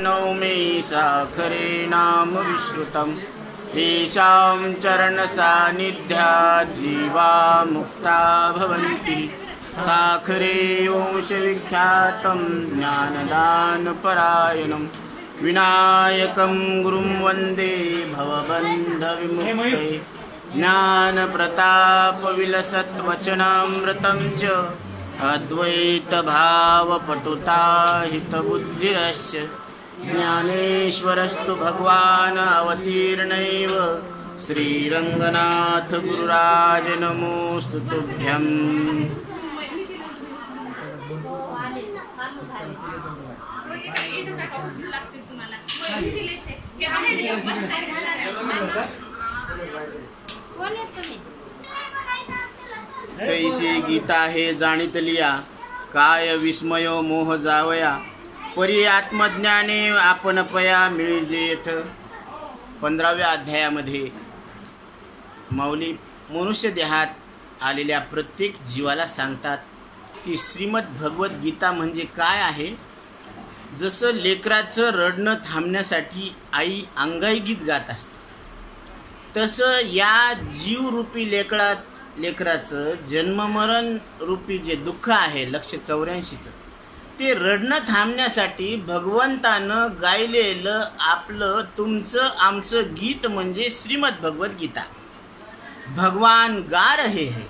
नौमि साखरे नाम विश्रुतम् येषां चरणसान्निध्यात् जीवा मुक्ता भवन्ति। साखरे वंशविख्यातं ज्ञानदानपरायणं विनायकं गुरुं वन्दे भवबन्धविमुक्तये। ज्ञानप्रतापविलसत्वचनामृतं च अद्वैतभावपटुता हितबुद्धिरस्य ज्ञानेश्वरस्तु भगवान् अवतीर्णैव श्रीरंगनाथ गुरुराज नमोस्तु तुभ्यं। कैसी गीता हे जाणितलिया काय विस्मयो मोह जावया परी आत्मज्ञाने आपण पया मिळजेथ। 15व्या अध्यायामध्ये माऊली मनुष्य देहात आलेल्या प्रत्येक जीवाला सांगतात की श्रीमद भगवद्गीता म्हणजे काय आहे। जसं लेकराचं रडणं थांबण्यासाठी आई अंगाई गीत गात असते, तसं या जीवरूपी लेकराचं जन्ममरण रूपी जे दुःख आहे 184चं, ते रडणं थांबण्यासाठी भगवंतानं गायलेलं आपलं तुमचं आमचं गीत म्हणजे श्रीमद भगवद्गीता। भगवान गा रहे है,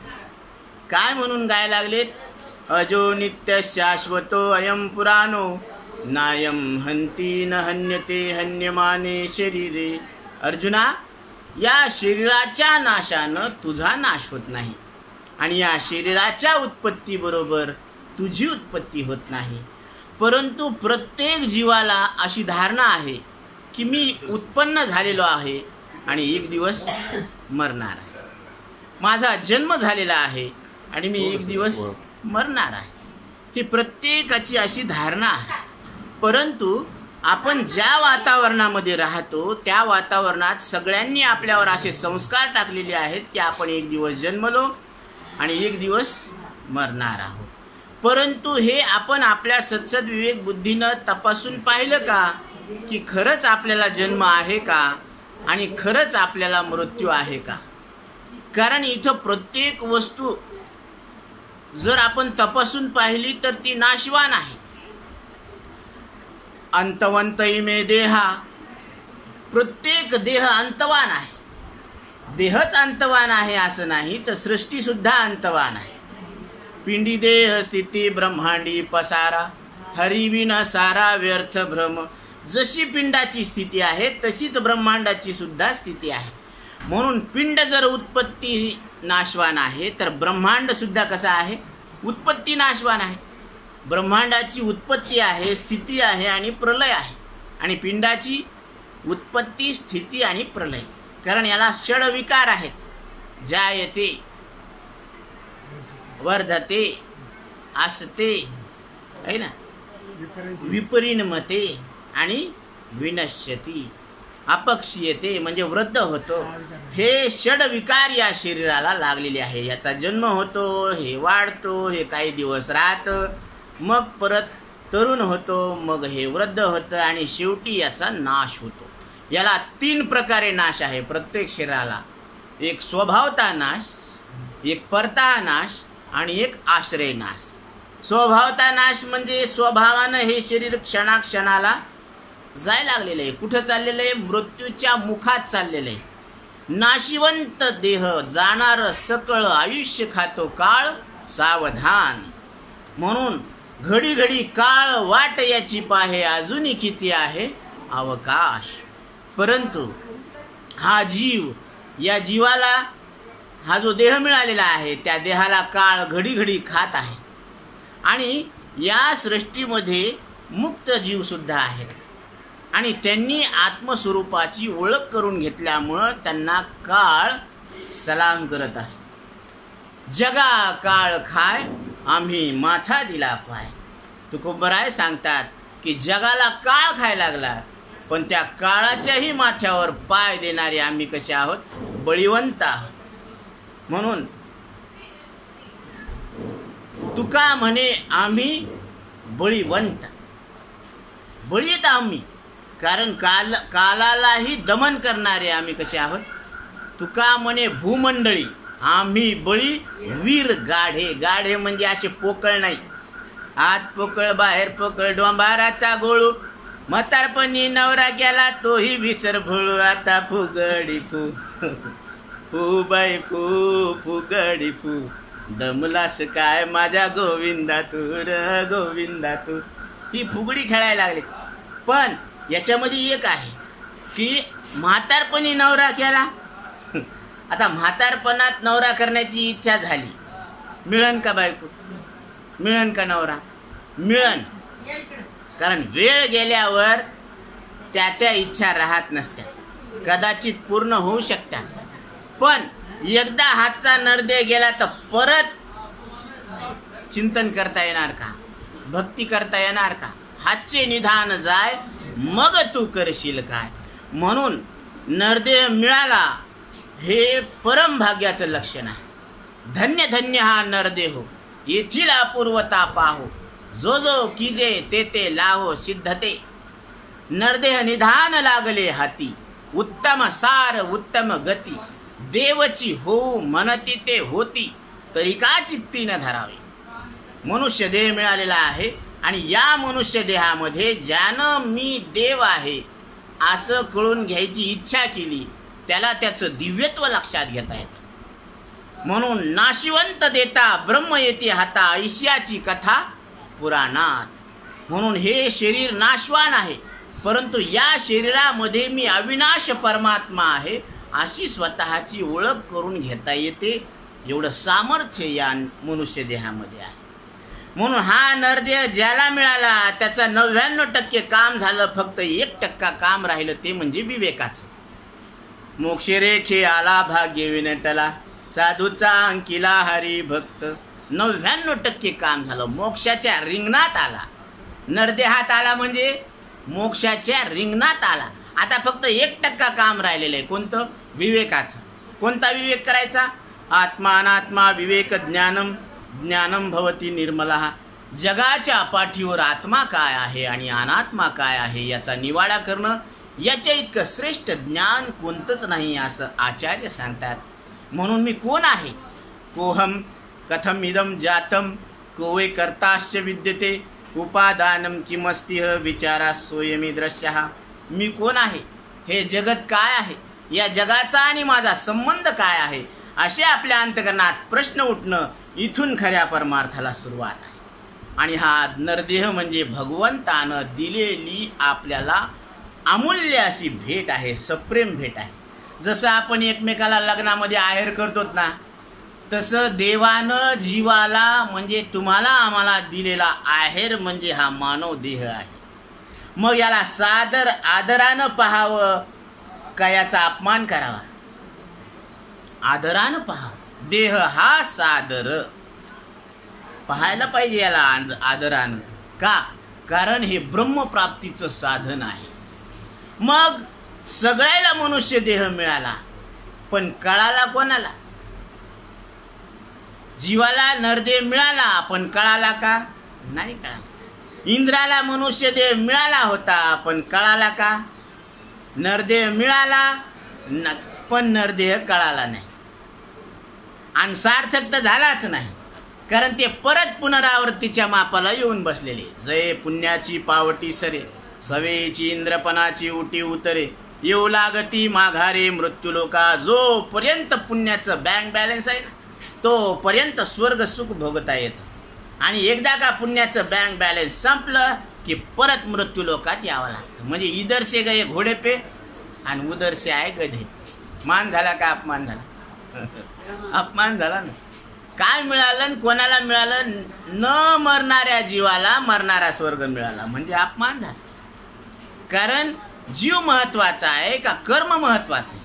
काय म्हणून गाय लागलेत? अजो नित्य शाश्वतो अयम पुराणो नायम हंती न हन्यते हन्यमाने शरीरे। अर्जुना, या शरीराच्या नाशानं तुझा नाश होत नाही आणि या शरीराच्या उत्पत्तीबरोबर तुझी उत्पत्ती होत नाही, परंतु प्रत्येक जीवाला अशी धारणा आहे की मी उत्पन्न झालेलो आहे आणि एक दिवस मरणार आहे। माझा जन्म झालेला आहे आणि मी एक दिवस मरणार आहे, ही प्रत्येकाची अशी धारणा आहे। परंतु आपण ज्या वातावरणामध्ये राहतो त्या वातावरणात सगळ्यांनी आपल्यावर असे संस्कार टाकलेले आहेत की आपण एक दिवस जन्मलो आणि एक दिवस मरणार आहोत। परंतु हे आपण आपल्या सत्सद विवेक बुद्धीनं तपासून पाहिलं का की खरंच आपल्याला जन्म आहे का आणि खरंच आपल्याला मृत्यू आहे का? कारण इथं प्रत्येक वस्तू जर आपण तपासून पाहिली तर ती नाशवान आहे। अंतवंत इमे देहा, प्रत्येक देह अंतवान आहे। देहच अंतवान आहे असं नाही तर सृष्टी सुद्धा अंतवान आहे। पिंडी देह स्थिती ब्रह्मांडी पसारा हरिविन सारा व्यर्थ भ्रम। जशी पिंडाची स्थिती आहे तशीच ब्रह्मांडाची सुद्धा स्थिती आहे। म्हणून पिंड जर उत्पत्ती नाशवान आहे तर ब्रह्मांड सुद्धा कसा आहे? उत्पत्ती नाशवान आहे। ब्रह्मांडाची उत्पत्ती आहे, स्थिती आहे आणि प्रलय आहे, आणि पिंडाची उत्पत्ती स्थिती आणि प्रलय। कारण याला षड विकार आहेत, जायते वर्धते असते है ना, विपरिणमते आणि विनश्यती, अपक्षीयते म्हणजे वृद्ध होतो। हे षड विकार या शरीराला लागलेले आहे। याचा जन्म होतो, हे वाढतो, हे काही दिवस राहतं, मग परत तरुण होतो, मग हे वृद्ध होतं आणि शेवटी याचा नाश होतो। याला 3 प्रकारे नाश आहे प्रत्येक शरीराला। एक स्वभावता नाश, एक परता नाश आणि एक आश्रय नाश। स्वभावता नाश म्हणजे स्वभावानं हे शरीर क्षणाक्षणाला जायला लागलेलं आहे। कुठं चाललेलं आहे? मृत्यूच्या मुखात चाललेलं आहे। नाशिवंत देह जाणार सकळ आयुष्य खातो काळ सावधान। म्हणून घडी घडी काळ वाट याची पाहे अजूनही किती आहे अवकाश। परंतु हा जीव, या जीवाला हा जो देह मिळालेला आहे त्या देहाला काळ घडी घडी खात आहे आणि या सृष्टीमध्ये मुक्त जीव सुद्धा आहेत आणि त्यांनी आत्मस्वरूपाची ओळख करून घेतल्यामुळं त्यांना काळ सलाम करत आहे। जगा काळ खाय आम्ही माथा दिला पाय। तुकोबराय सांगतात की जगाला काळ खायला लागला पण त्या काळाच्याही माथ्यावर पाय देणारे आम्ही कसे आहोत? बळीवंत आहोत। म्हणून तुका म्हणे आम्ही बळीवंत, बळी येत आम्ही कारण कालालाही दमन करणारे आम्ही कसे आहोत. तुका म्हणे भूमंडळी आम्ही बळी वीर गाढे. गाढे म्हणजे असे पोकळ नाही, आत पोकळ बाहेर पोकळ डोंबाराचा गोळू. म्हातारपणी नवरा गेला तोही विसर भोळू. आता फुगडी फू फू बाई फू फुगडी फू. दमलास काय माझ्या गोविंदा तू र गोविंदा तू. ही फुगडी खेळायला लागली. पण याच्यामध्ये एक आहे की म्हातारपणी नवरा केला. आता म्हातारपणात नवरा करण्याची इच्छा झाली, मिळन का बायको, मिळन का नवरा, मिळन. कारण वेळ गेल्यावर त्या इच्छा राहत नसत्या, कदाचित पूर्ण होऊ शकतात. पण एकदा हातचा नरदे गेला तर परत चिंतन करता येणार का, भक्ती करता येणार का. हातचे निधान जाय मग तू करशील काय. म्हणून नरदेह मिळाला हे परम भाग्याचं लक्षण आहे. धन्य धन्य हा नरदेह येथील अपूर्वता पाहो. जो जो कीजे ते ते लाहो सिद्धते. नरदेह निधान लागले हाती. उत्तम सार उत्तम गती. देवची हो म्हणती ते होती तरी का चित्ती न धरावे. मनुष्य देह मिळालेला आहे आणि या मनुष्य देहामध्ये ज्यानं मी देव आहे असं कळून घ्यायची इच्छा केली त्याला त्याचं दिव्यत्व लक्षात घेता येतं. म्हणून नाशिवंत देता ब्रह्म येते हाता ऐशियाची कथा पुराणात. म्हणून हे शरीर नाशवान आहे परंतु या शरीरामध्ये मी अविनाश परमात्मा आहे अशी स्वतःची ओळख करून घेता येते. एवढं सामर्थ्य या मनुष्य देहामध्ये आहे. म्हणून हा नरदेह ज्याला मिळाला त्याचा 99% काम झालं, फक्त 1% काम राहिलं ते म्हणजे विवेकाचं. मोक्षरेखे आला भाग्य विनटला साधूचा अंकिला हरी भक्त. 99% काम झालं, मोक्षाच्या रिंगणात आला. नरदेहात आला म्हणजे मोक्षाच्या रिंगणात आला. आता फक्त 1% काम राहिलेलं आहे, कोणतं, विवेकाचं. कोणता विवेक करायचा, आत्मा अनात्मा विवेक ज्ञानम ज्ञानम भवती निर्मला. जगाच्या पाठीवर आत्मा काय आहे आणि अनात्मा काय आहे याचा निवाडा करणं, याच्या इतकं श्रेष्ठ ज्ञान कोणतंच नाही असं आचार्य सांगतात. म्हणून मी कोण आहे, कोहम कथम इदम जातम कोवे कर्ताश्च विद्यते उपादानम किमस्तिह विचारा सोयमी दृश्यः. मी कोण आहे, हे जगत काय आहे, या जगाचा आणि माझा संबंध काय आहे, असे आपल्या अंतकरणात प्रश्न उठणं इथून खऱ्या परमार्थाला सुरुवात आहे. आणि हा नरदेह म्हणजे भगवंतानं दिलेली आपल्याला अमूल्य अशी भेट आहे, सप्रेम भेट आहे. जसं आपण एकमेकाला लग्नामध्ये आहेर करतोत ना, तसं देवानं जीवाला म्हणजे तुम्हाला आम्हाला दिलेला आहेर म्हणजे हा मानव देह आहे. मग याला सादर आदरानं पाहावं का याचा अपमान करावा, आदरानं पाहावं. देह हा सादर पाहायला पाहिजे याला आदरानं. का, कारण हे ब्रह्मप्राप्तीचं साधन आहे. मग सगळ्याला मनुष्य देह मिळाला पण कळाला कोणाला, जीवाला नरदेह मिळाला पण कळाला का, नाही कळाला. इंद्राला मनुष्य देह मिळाला होता पण कळाला का, नरदेह मिळाला पण नरदेह कळाला नाही. आणि सार्थक तर झालाच नाही, कारण ते परत पुनरावृत्तीच्या मापाला येऊन बसलेले. जय पुण्याची पावटी सरे सवेची इंद्रपणाची उटी उतरे येऊ लागती माघारे मृत्यूलोका. जोपर्यंत पुण्याचं बँक बॅलन्स आहे तोपर्यंत स्वर्ग सुख भोगता येतं. आणि एकदा का पुण्याचं बँक बॅलन्स संपलं की परत मृत्यूलोकात यावं लागतं. म्हणजे इधर से गए घोडे पे आणि उधर से आहे गधे. मान झाला का अपमान झाला, अपमान झाला ना. काय मिळालं, कोणाला मिळालं, न मरणाऱ्या जीवाला मरणारा स्वर्ग मिळाला म्हणजे अपमान झाला. कारण जीव महत्वाचा आहे का कर्म महत्वाचं,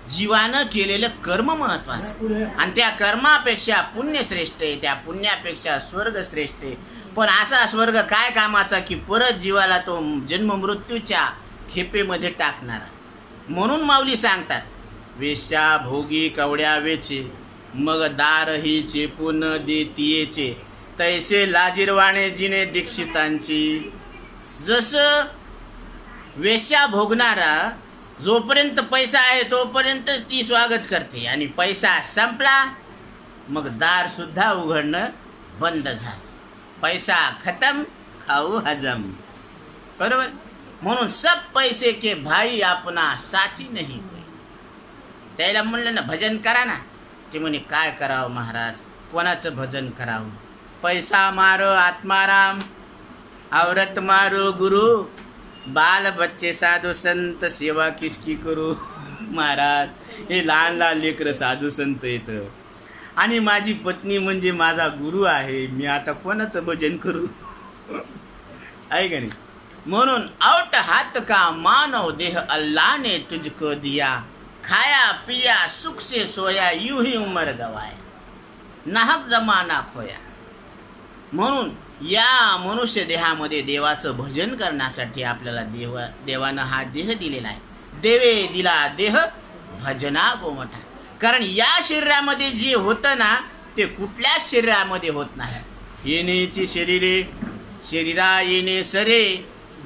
जीवानं केलेलं कर्म महत्वाचं. आणि त्या कर्मापेक्षा पुण्य श्रेष्ठ आहे, त्या पुण्यापेक्षा स्वर्ग श्रेष्ठ आहे. पण असा स्वर्ग काय कामाचा की परत जीवाला तो जन्म मृत्यूच्या खेपेमध्ये टाकणारा. म्हणून माऊली सांगतात, वेश्या भोगी कवड्या वेचे मग दार ही चेपून देतीयेचे तैसे लाजीरवाणे जिने दीक्षितांची. जसं वेश्या भोगणारा जोपर्यंत पैसा आहे तोपर्यंतच ती स्वागत करते, आणि पैसा संपला मग दार सुद्धा उघडणं बंद झालं. पैसा खतम खाऊ हजम. बरोबर. म्हणून सब पैसे के भाई आपणा साथी नाही. त्याला म्हणलं ना भजन करा ना, ते म्हणे काय करावं महाराज, कोणाचं भजन करावं. पैसा मारो आत्माराम, औरत मारो गुरु, बाल बच्चे साधू संत, सेवा किसकी करू. महाराज, हे लहान लहान लेकरं साधू संत येतं, आणि माझी पत्नी म्हणजे माझा गुरु आहे, मी आता कोणाचं भजन करू. आहे का नाही. म्हणून औट हात का मानव देह अल्लाह ने तुझको दिया, खाया पिया सुख से सोया यूं ही उमर गवाया, नाहक जमाना खोया. म्हणून या मनुष्य देहामध्ये देवाचं भजन करण्यासाठी आपल्याला देवानं हा देह दिलेला आहे. देवे दिला देह भजना गोमठा. कारण या शरीरामध्ये जे होतं ना ते कुठल्याच शरीरामध्ये होत नाही. येणेची शरीरे शरीरा येणे सरे,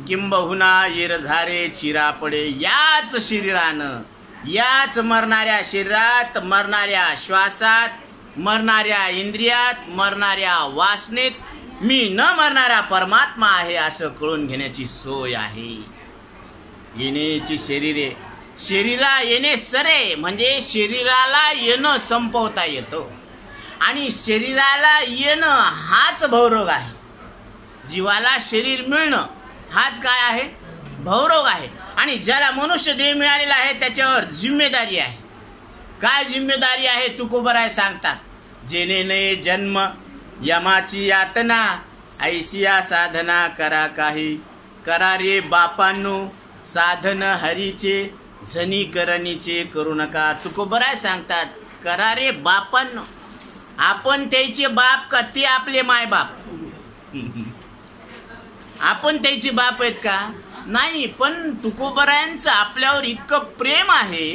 किंबहुना येर झारे चिरा पडे. याच शरीरानं, याच मरणाऱ्या शरीरात, मरणाऱ्या श्वासात, मरणाऱ्या इंद्रियात, मरणाऱ्या वासनेत मी न मरणारा परमात्मा आहे असं कळून घेण्याची सोय आहे. येणेची शरीरे, शरीरा येणे सरे म्हणजे शरीराला येणं संपवता येतं, आणि शरीराला येणं हाच भवरोग आहे. जीवाला शरीर मिळणं हाच काय आहे, भवरोग आहे. आणि ज्याला मनुष्य देह मिळालेला आहे त्याच्यावर जिम्मेदारी आहे. काय जिम्मेदारी आहे तुकोबराय सांगतात. जेणे नये जन्म यमाची यातना, ऐसिया साधना करा काही. करा रे बापांनो साधन हरीचे, झनी करणीचे करू नका. तुकोबराय सांगतात करा रे बापांनो. आपण त्याचे बाप का ते आपले माय बाप? आपण त्याचे बाप आहेत का? नाही. पण तुकोबरायांचं आपल्यावर इतकं प्रेम आहे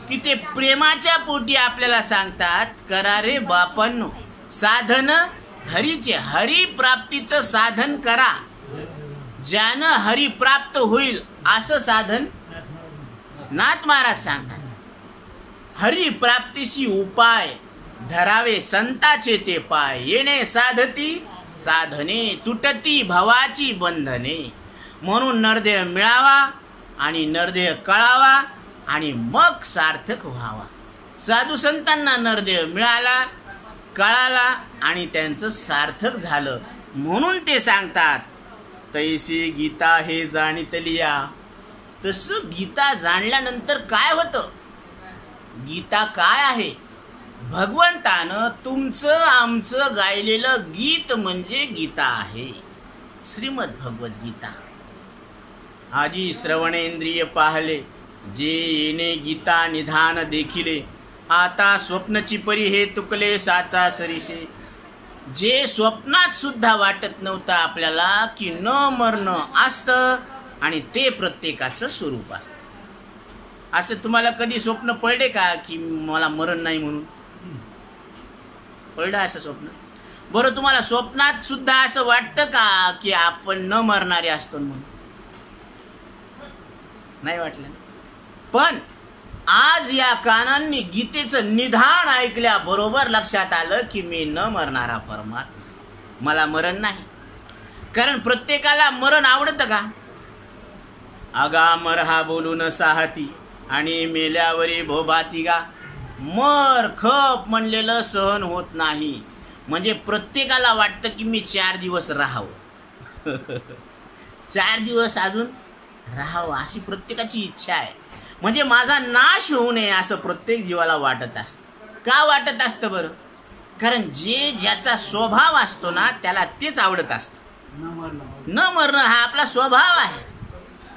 की ते प्रेमाच्या पोटी आपल्याला सांगतात करा रे बापांनो साधन हरीचे. हरी प्राप्तीचं साधन करा, ज्यानं हरी प्राप्त होईल असं साधन नाथ महाराज सांगतात. हरी प्राप्तीशी उपाय धरावे संताचे ते पाय. येणे साधती साधने, तुटती भवाची बंधने. म्हणून नरदेह मिळावा आणि नरदेह कळावा आणि मग सार्थक व्हावा. साधू संतांना नरदेह मिळाला, कळाला आणि त्यांचं सार्थक झालं. म्हणून ते सांगतात तैसी गीता हे जाणितलिया. तसं गीता जाणल्यानंतर काय होतं? गीता काय आहे? भगवंतानं तुमचं आमचं गायलेलं गीत म्हणजे गीता आहे. श्रीमद भगवद्गीता. आजी श्रवणेंद्रिय पाहले, जे येणे गीता निधान देखिले. आता स्वप्नची परी हे तुकले साचा सरीसे. जे स्वप्नात सुद्धा वाटत नव्हतं आपल्याला की न मरणं असतं आणि ते प्रत्येकाचं स्वरूप असतं. असं तुम्हाला कधी स्वप्न पडले का की मला मरण नाही म्हणून? पडलं असं स्वप्न? बरं, तुम्हाला स्वप्नात सुद्धा असं वाटतं का की आपण न मरणारे असतो म्हणून? नाही वाटलं. पण आज या कानांनी गीतेचं निधान ऐकल्याबरोबर लक्षात आलं की मी न मरणारा परमात्मा, मला मरण नाही. कारण प्रत्येकाला मरण आवडतं का? अगामर हा बोलून साहती आणि मेल्यावरी भोभाती गा. मर खप म्हणलेलं सहन होत नाही. म्हणजे प्रत्येकाला वाटतं की मी 4 दिवस राहावं, 4 दिवस अजून राहावं अशी प्रत्येकाची इच्छा आहे. म्हणजे माझा नाश होऊ नये असं प्रत्येक जीवाला वाटत असतं. का वाटत असतं बरं? कारण जे ज्याचा स्वभाव असतो ना त्याला तेच आवडत असतं. न मरणं हा आपला स्वभाव आहे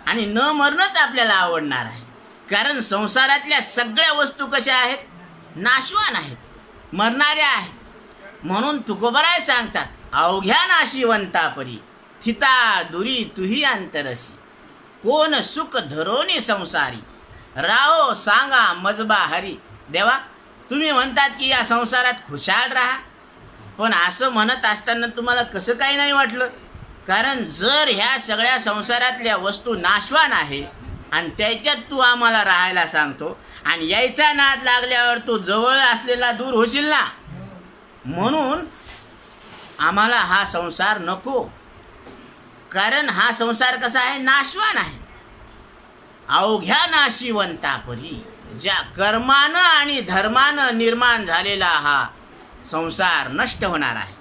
आणि न मरणंच आपल्याला आवडणार आहे. कारण संसारातल्या सगळ्या वस्तू कशा आहेत? नाशवान आहेत, मरणाऱ्या आहेत. म्हणून तुकोबराय सांगतात अवघ्या नाशिवंता परी, थिता दुरी तुही अंतरसी. कोण सुख धरोनी संसारी, राहो सांगा मजबा हरी. देवा, तुम्ही म्हणतात की या संसारात खुशाल राहा, पण असं म्हणत असताना तुम्हाला कसं काही नाही वाटलं? कारण जर ह्या सगळ्या संसारातल्या वस्तू नाशवान आहे आणि त्याच्यात तू आम्हाला राहायला सांगतो आणि यायचा नाद लागल्यावर तू जवळ असलेला दूर होशील ना, म्हणून आम्हाला हा संसार नको. कारण हा संसार कसा आहे, नाशवान आहे. अवघ्या नाशिवंतापरी, ज्या कर्मानं आणि धर्मानं निर्माण झालेला हा संसार नष्ट होणार आहे.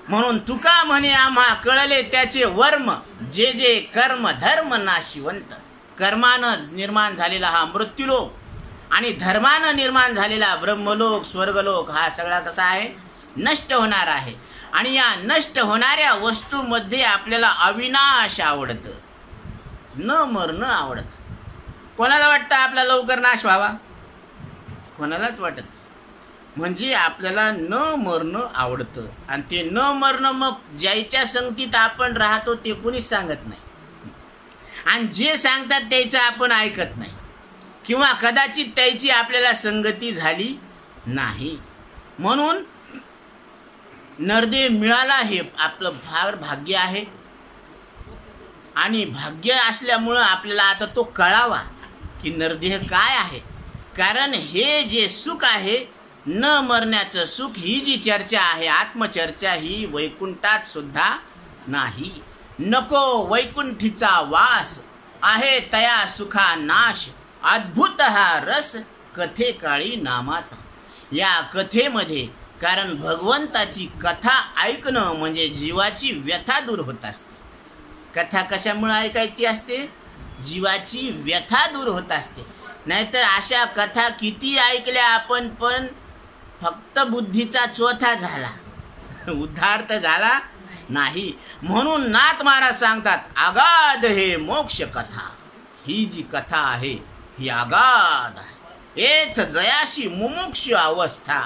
म्हणून तुका म्हणे आम्हा कळले त्याचे वर्म, जे जे कर्म धर्म नाशिवंत. कर्मानं निर्माण झालेला हा मृत्यूलोक आणि धर्मानं निर्माण झालेला ब्रह्मलोक स्वर्गलोक हा सगळा कसा आहे, नष्ट होणार आहे. आणि या नष्ट होणाऱ्या वस्तूमध्ये आपल्याला अविनाश आवडतं, न मरणं आवडतं. कोणाला वाटतं आपला लवकर नाश व्हावा? कोणालाच वाटत. म्हणजे आपल्याला न मरणं आवडतं. आणि ते न मरणं मग ज्याच्या संगतीत आपण राहतो ते कोणीच सांगत नाही. आणि जे सांगतात त्याचं आपण ऐकत नाही, किंवा कदाचित त्याची आपल्याला संगती झाली नाही. म्हणून नरदेह मिळाला हे आपलं फार भाग्य आहे. आणि भाग्य असल्यामुळं आपल्याला आता तो कळावा की नरदेह काय आहे. कारण हे जे सुख आहे, न मरण्याचं सुख, ही जी चर्चा आहे आत्मचर्चा, ही वैकुंठात सुद्धा नाही. नको वैकुंठीचा वास, आहे तया सुखा नाश. अद्भुत हा रस कथे काळी नामाचा. या कथेमध्ये, कारण भगवंताची कथा ऐकणं म्हणजे जीवाची व्यथा दूर होत असते. कथा कशामुळे ऐकायची असते? जीवाची व्यथा दूर होत असते. नाहीतर अशा कथा किती ऐकल्या आपण, पण फक्त बुद्धीचा चोथा झाला, उद्धार तर झाला नाही. म्हणून नाथ महाराज सांगतात, अगाध हे मोक्ष कथा. ही जी कथा आहे ही अगाध आहे. एथ जयाशी मुमुक्षु अवस्था.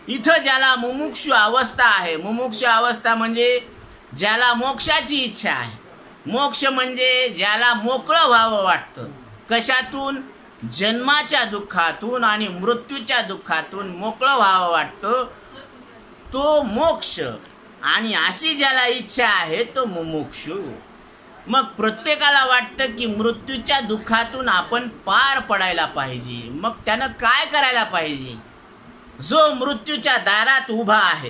इथं ज्याला मुमुक्षु अवस्था आहे, मुमुक्षु अवस्था म्हणजे ज्याला मोक्षाची इच्छा आहे. मोक्ष म्हणजे ज्याला मोकळं व्हावं वाटतं. कशातून? जन्माच्या दुःखातून आणि मृत्यूच्या दुःखातून मोकळं व्हावं वाटतं, तो मोक्ष. आणि अशी ज्याला इच्छा आहे तो मुमुक्षु. मग प्रत्येकाला वाटतं की मृत्यूच्या दुःखातून आपण पार पडायला पाहिजे. मग त्यानं काय करायला पाहिजे? जो मृत्यूच्या दारात उभा आहे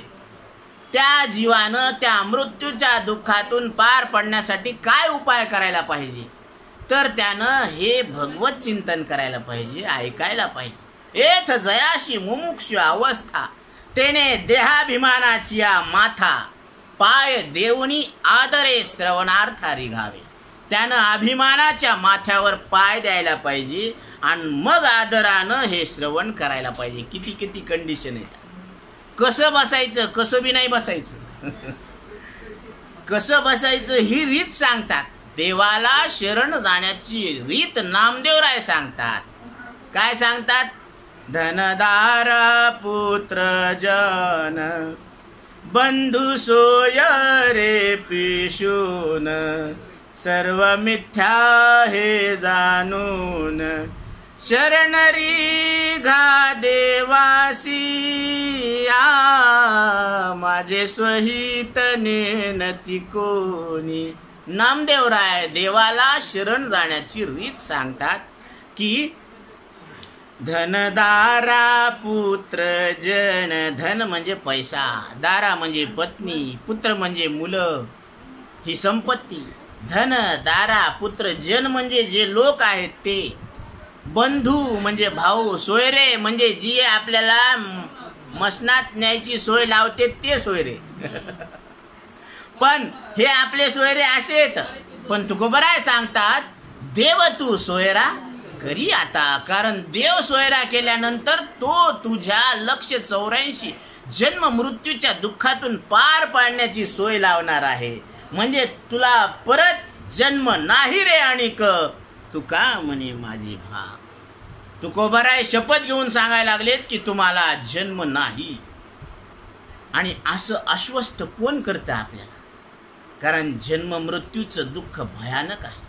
त्या जीवानं त्या मृत्यूच्या दुःखातून पार पडण्यासाठी काय उपाय करायला पाहिजे? तर त्यानं हे भगवत चिंतन करायला पाहिजे, ऐकायला पाहिजे. एथ जयाशी मुमुक्षु अवस्था, तेने देहाभिमानाची या माथा. पाय देवनी आदरे श्रवणार्था रिघावे. त्यानं अभिमानाच्या माथ्यावर पाय द्यायला पाहिजे आणि मग आदरानं हे श्रवण करायला पाहिजे. किती किती कंडिशन आहेत. कसं बसायचं, कसं बी नाही बसायचं. कसं बसायचं ही रीत सांगतात. देवाला शरण जाण्याची रीत नामदेवराय सांगतात. काय सांगतात? धनदार पुत्र जन, बंधू सोय रे पिशून. सर्व मिथ्या हे जाणून, शरणरी घा देवासी. माझे स्वहित नेनती कोणी. नामदेवराय देवाला शरण जाण्याची रीत सांगतात की धनदारा पुत्र जन. धन म्हणजे पैसा, दारा म्हणजे पत्नी, पुत्र म्हणजे मुलं, ही संपत्ती. धन दारा पुत्र जन म्हणजे जे लोक आहेत ते. बंधू म्हणजे भाऊ, सोयरे म्हणजे जी आपल्याला मसनात न्यायची सोय लावते ते सोयरे. पण हे आपले सोयरे असे आहेत. पण तुकोबराय सांगतात, देव तू सोयरा करी आता. कारण देव सोयरा केल्यानंतर तो तुझ्या 184 जन्म मृत्यूच्या दुःखातून पार पाडण्याची सोय लावणार आहे. म्हणजे तुला परत जन्म नाही रे आणिक. तुका म्हणे माझे भा. तुकोबराय शपथ घेऊन सांगायला लागलेत की तुम्हाला जन्म नाही. आणि असं आश्वस्त कोण करतं आपल्याला? कारण जन्म मृत्यूचं दुःख भयानक आहे.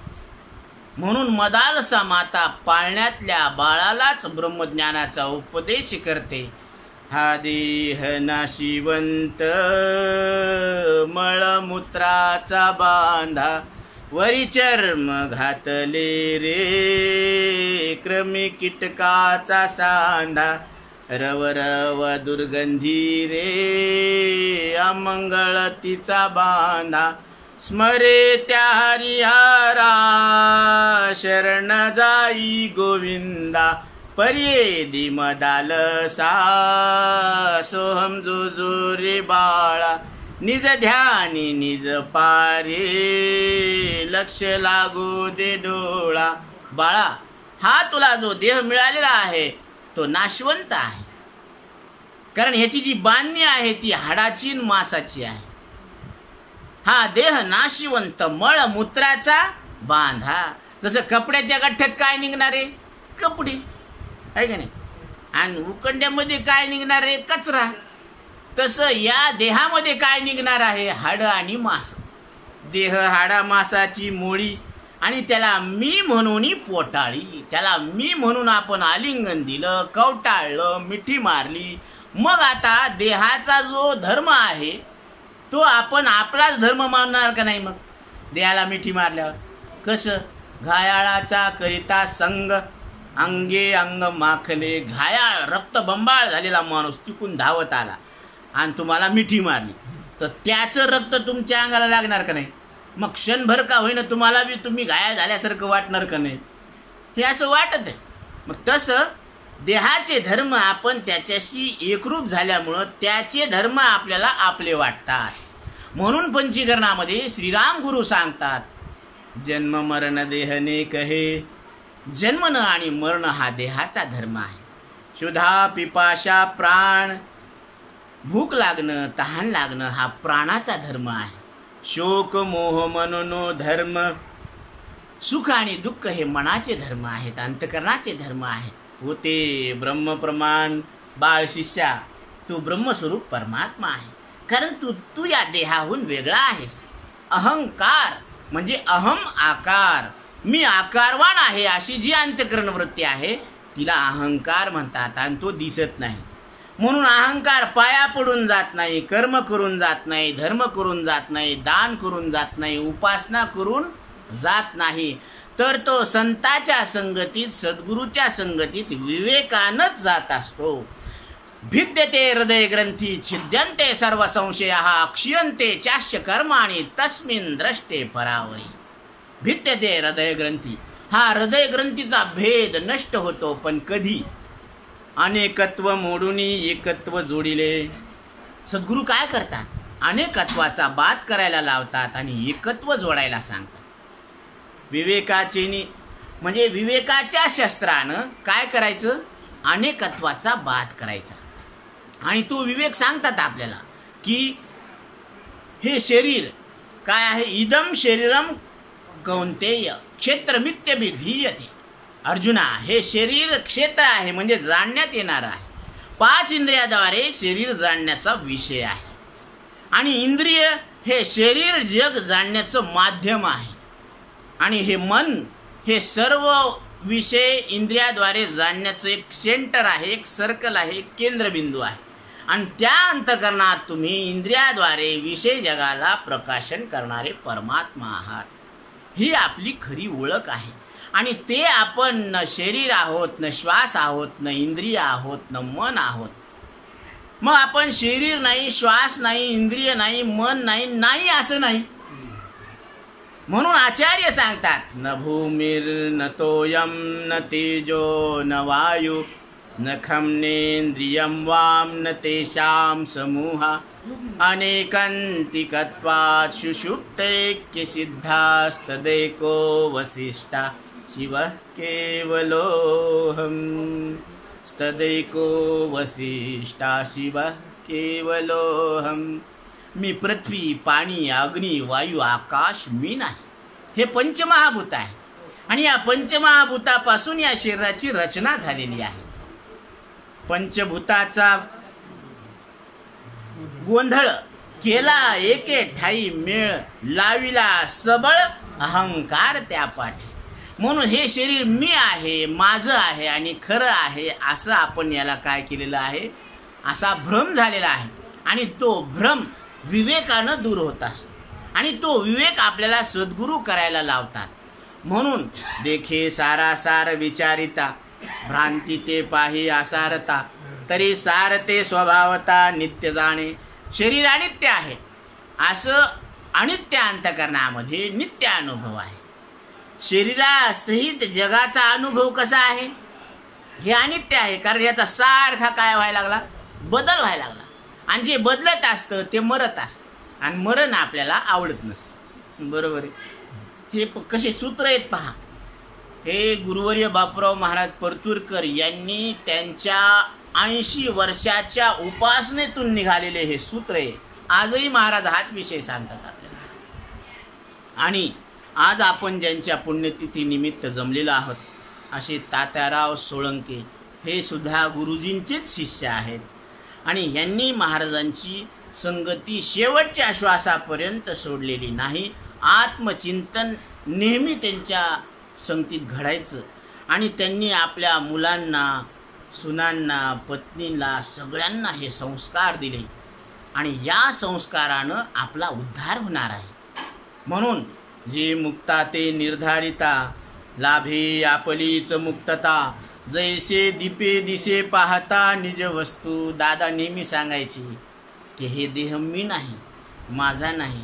म्हणून मदालसा माता पाळण्यातल्या बाळालाच ब्रह्मज्ञानाचा उपदेश करते. हा देह नाशिवंत मळमूत्राचा बांधा, वरी चर्म घातले रे क्रमी कीटकाचा सांधा, रवरव दुर्गंधी रे अमंगळ तिचा बांधा, स्मरे त्या हरिहरा शरण जाई गोविंदा, पर्ये दिमदालसा सोहम जो रे बाळा, निज ध्यानी निज पारे लक्ष लागू दे डोळा. बाळा, हा तुला जो देह मिळालेला आहे तो नाशवंत आहे, कारण ह्याची जी बांधणी आहे ती हाडाची न मांसाची आहे. हा देह नाशिवंत मळमूत्राचा बांधा. जसं कपड्याच्या गठ्ठ्यात काय निघणार आहे? कपडे आहे का नाही, आणि उकंड्यामध्ये काय निघणार आहे? कचरा. तसं या देहामध्ये काय निघणार आहे? हाड आणि मांस. देह हाडा मांसाची मोळी, आणि त्याला मी म्हणून पोटाळी. त्याला मी म्हणून आपण आलिंगन दिलं, कवटाळलं, मिठी मारली. मग आता देहाचा जो धर्म आहे तो आपण आपलाच धर्म मानणार का नाही? मग देहाला मिठी मारल्यावर कसं? घायाळाचा करिता संग अंगे अंग माखले. घायाळ रक्तबंबाळ झालेला माणूस तिकून धावत आला आणि तुम्हाला मिठी मारली, तर त्याचं रक्त तुमच्या अंगाला लागणार का नाही? मग क्षणभर का होईना तुम्हाला बी तुम्ही घायाळ झाल्यासारखं वाटणार का नाही? हे असं वाटत आहे. मग तसं देहाचे धर्म आपण त्याच्याशी एकरूप झाल्यामुळं त्याचे धर्म आपल्याला आपले वाटतात. म्हणून पंचीकरणामध्ये श्रीराम गुरु सांगतात, जन्म मरण देहने कहे. जन्मन आणि मरण हा देहाचा धर्म आहे. क्षुधा पिपाशा प्राण, भूक लागणं तहान लागणं हा प्राणाचा धर्म आहे. शोक मोह मनोनो धर्म, सुख आणि दुःख हे मनाचे धर्म आहेत, अंतकरणाचे धर्म आहेत. होते ब्रह्मप्रमाण. बाळ शिष्या, तू ब्रह्मस्वरूप परमात्मा आहे, कारण तू या देहाहून वेगळा आहेस. अहंकार म्हणजे अहम आकार, मी आकारवान आहे अशी जी अंतकरण वृत्ती आहे तिला अहंकार म्हणतात, आणि तो दिसत नाही. म्हणून अहंकार पाया पडून जात नाही, कर्म करून जात नाही, धर्म करून जात नाही, दान करून जात नाही, उपासना करून जात नाही, तर तो संताच्या संगतीत सद्गुरूच्या संगतीत विवेकानच जात असतो. भिद्यते हृदय ग्रंथी छिद्यंते सर्व संशयाः क्षीयन्ते चास्य कर्माणि तस्मिन् द्रष्टे परावरी. भिद्यते हृदय ग्रंथी, हा हृदय ग्रंथीचा भेद नष्ट होतो. पण कधी? अनेकत्व मोडून एकत्व जोडिले. सद्गुरू काय करतात? अनेकत्वाचा बात करायला लावतात आणि एकत्व जोडायला सांगतात. म्हणजे विवेकाच्या शस्त्रानं काय करायचं? अनेकत्वाचा बात करायचा. आणि तो विवेक सांगतात आपल्याला की हे शरीर काय आहे? इदम शरीरम कौंतेय क्षेत्रमित्यभिधीयते. अर्जुना, हे शरीर क्षेत्र आहे, म्हणजे जाणण्यात येणार आहे. 5 इंद्रियाद्वारे शरीर जाणण्याचा विषय आहे, आणि इंद्रिय हे शरीर जग जाणण्याचं माध्यम आहे, आणि हे मन हे सर्व विषय इंद्रियाद्वारे जाणण्याचं एक सेंटर आहे, एक सर्कल आहे, एक केंद्रबिंदू आहे. आणि त्या अंतकरणात तुम्ही इंद्रियाद्वारे विषय जगाला प्रकाशन करणारे परमात्मा आहात. ही आपली खरी ओळख आहे. आणि ते आपण न शरीर आहोत, न श्वास आहोत, न इंद्रिय आहोत, न मन आहोत. मग आपण शरीर नाही, श्वास नाही, इंद्रिय नाही, मन नाही, नाही असं नाही. म्हणून आचार्य सांगतात, न भूमिर न तोयम न तेजो न वायु न खम नेन्द्रियम वाम न तेषां समूहा अनेकंतिकत्वात् सुषुप्तैक्य सिद्धास्तदैको वसिष्ठा शिवः केवलोऽहम्. स्तदैको वसिष्ठा शिवः केवलोऽहम्. मी पृथ्वी, पाणी, अग्नी, वायू, आकाश मी नाही. हे पंचमहाभूत आहे, आणि या पंचमहाभूतापासून या शरीराची रचना झालेली आहे. पंचभूताचा गोंधळ केला एके ठाई मेळ, लाविला सबळ अहंकार त्या पाठी. म्हणून हे शरीर मी आहे, माझं आहे आणि खरं आहे असं आपण याला काय केलेलं आहे? असा भ्रम झालेला आहे आणि तो भ्रम विवेकानं दूर होत असतो आणि तो विवेक आपल्याला सद्गुरू करायला लावतात. म्हणून देखे सारासार विचारिता भ्रांती ते पाही आसारता तरी सारते स्वभावता नित्य जाणे. शरीर अनित्य आहे असं अनित्य अंतःकरणामध्ये नित्य अनुभव आहे. शरीरासहित जगाचा अनुभव कसा आहे? हे अनित्य आहे, कारण याचा सारखा काय व्हायला लागला? बदल व्हायला लागला. आणि जे बदलत असतं ते मरत असतं आणि मरण आपल्याला आवडत नसतं. बरोबर आहे. हे कसे सूत्र आहेत पहा. हे गुरुवर्य बापूराव महाराज परतूरकर यांनी त्यांच्या 80 वर्षाच्या उपासनेतून निघालेले हे सूत्र आहे. आजही महाराज हाच विषय सांगतात आपल्याला. आणि आज आपण ज्यांच्या पुण्यतिथी निमित्त जमलेलो आहोत असे तात्याराव सोळंके हे सुद्धा गुरुजींचेच शिष्य आहेत आणि यांनी महाराजांची संगती शेवटच्या श्वासापर्यंत सोडलेली नाही. आत्मचिंतन नेहमी त्यांच्या संगतीत घडायचं आणि त्यांनी आपल्या मुलांना, सुनांना, पत्नीला सगळ्यांना हे संस्कार दिले आणि या संस्कारानं आपला उद्धार होणार आहे. म्हणून जे मुक्ता ते निर्धारिता लाभे आपलीच मुक्तता जैसे दीपे दिसे पाहता निज वस्तू. दादा नेहमी सांगायचे की हे देह मी नाही, माझा नाही,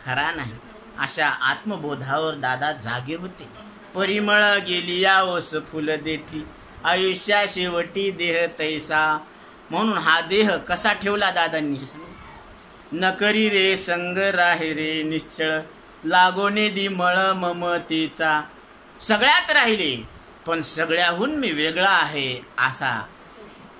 खरा नाही. अशा आत्मबोधावर दादा जागे होते. परिमळ गेली या ओस फुल देठी आयुष्या शेवटी देह तैसा. म्हणून हा देह कसा ठेवला दादांनी? न करी रे संग राहे रे निश्चळ लागोने दी मळ ममतेचा. सगळ्यात राहिले पण सगळ्याहून मी वेगळा आहे असा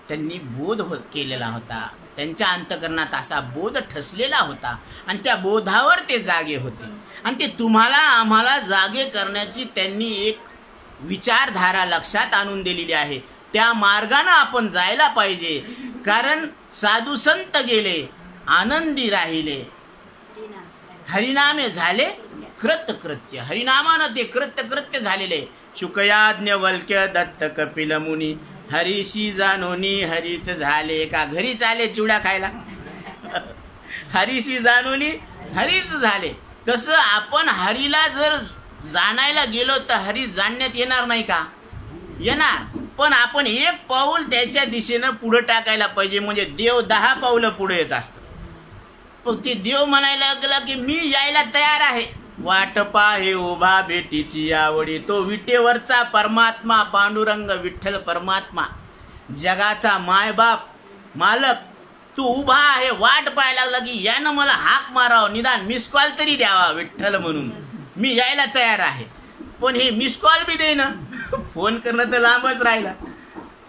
त्यांनी बोध केलेला होता. त्यांच्या अंतःकरणात असा बोध ठसलेला होता आणि त्या बोधावर ते जागे होते आणि ते तुम्हाला आम्हाला जागे करण्याची त्यांनी एक विचारधारा लक्षात आणून दिलेली आहे. त्या मार्गाने आपण जायला पाहिजे. कारण साधू संत गेले आनंदी राहिले, हरिनामे झाले कृतकृत्य. हरिनामानं ते कृतकृत्य झालेले. शुकयाज्ञवल्क्य दत्त कपिल मुनी हरीशी जानोनी हरीच झाले. का घरीच आले चिवडा खायला? हरीशी जानोनी हरीच झाले. तसं आपण हरीला जर जाणायला गेलो तर हरी जाणण्यात येणार नाही का? येणार. पण आपण एक पाऊल त्याच्या दिशेनं पुढे टाकायला पाहिजे. म्हणजे देव 10 पावलं पुढे येत असतं. पण ते देव म्हणायला लागला की मी यायला तयार आहे. वाट पाहे उभा भेटीची आवडी. तो विटेवरचा परमात्मा पांडुरंग विठ्ठल परमात्मा जगाचा मायबाप मालक तू उभा आहे. वाट पाहायला लागला की यानं मला हाक मारावं, निदान मिस कॉल तरी द्यावा विठ्ठल म्हणून. मी यायला तयार आहे. पण हे मिस कॉल बी देईना. फोन करणं तर लांबच राहिला.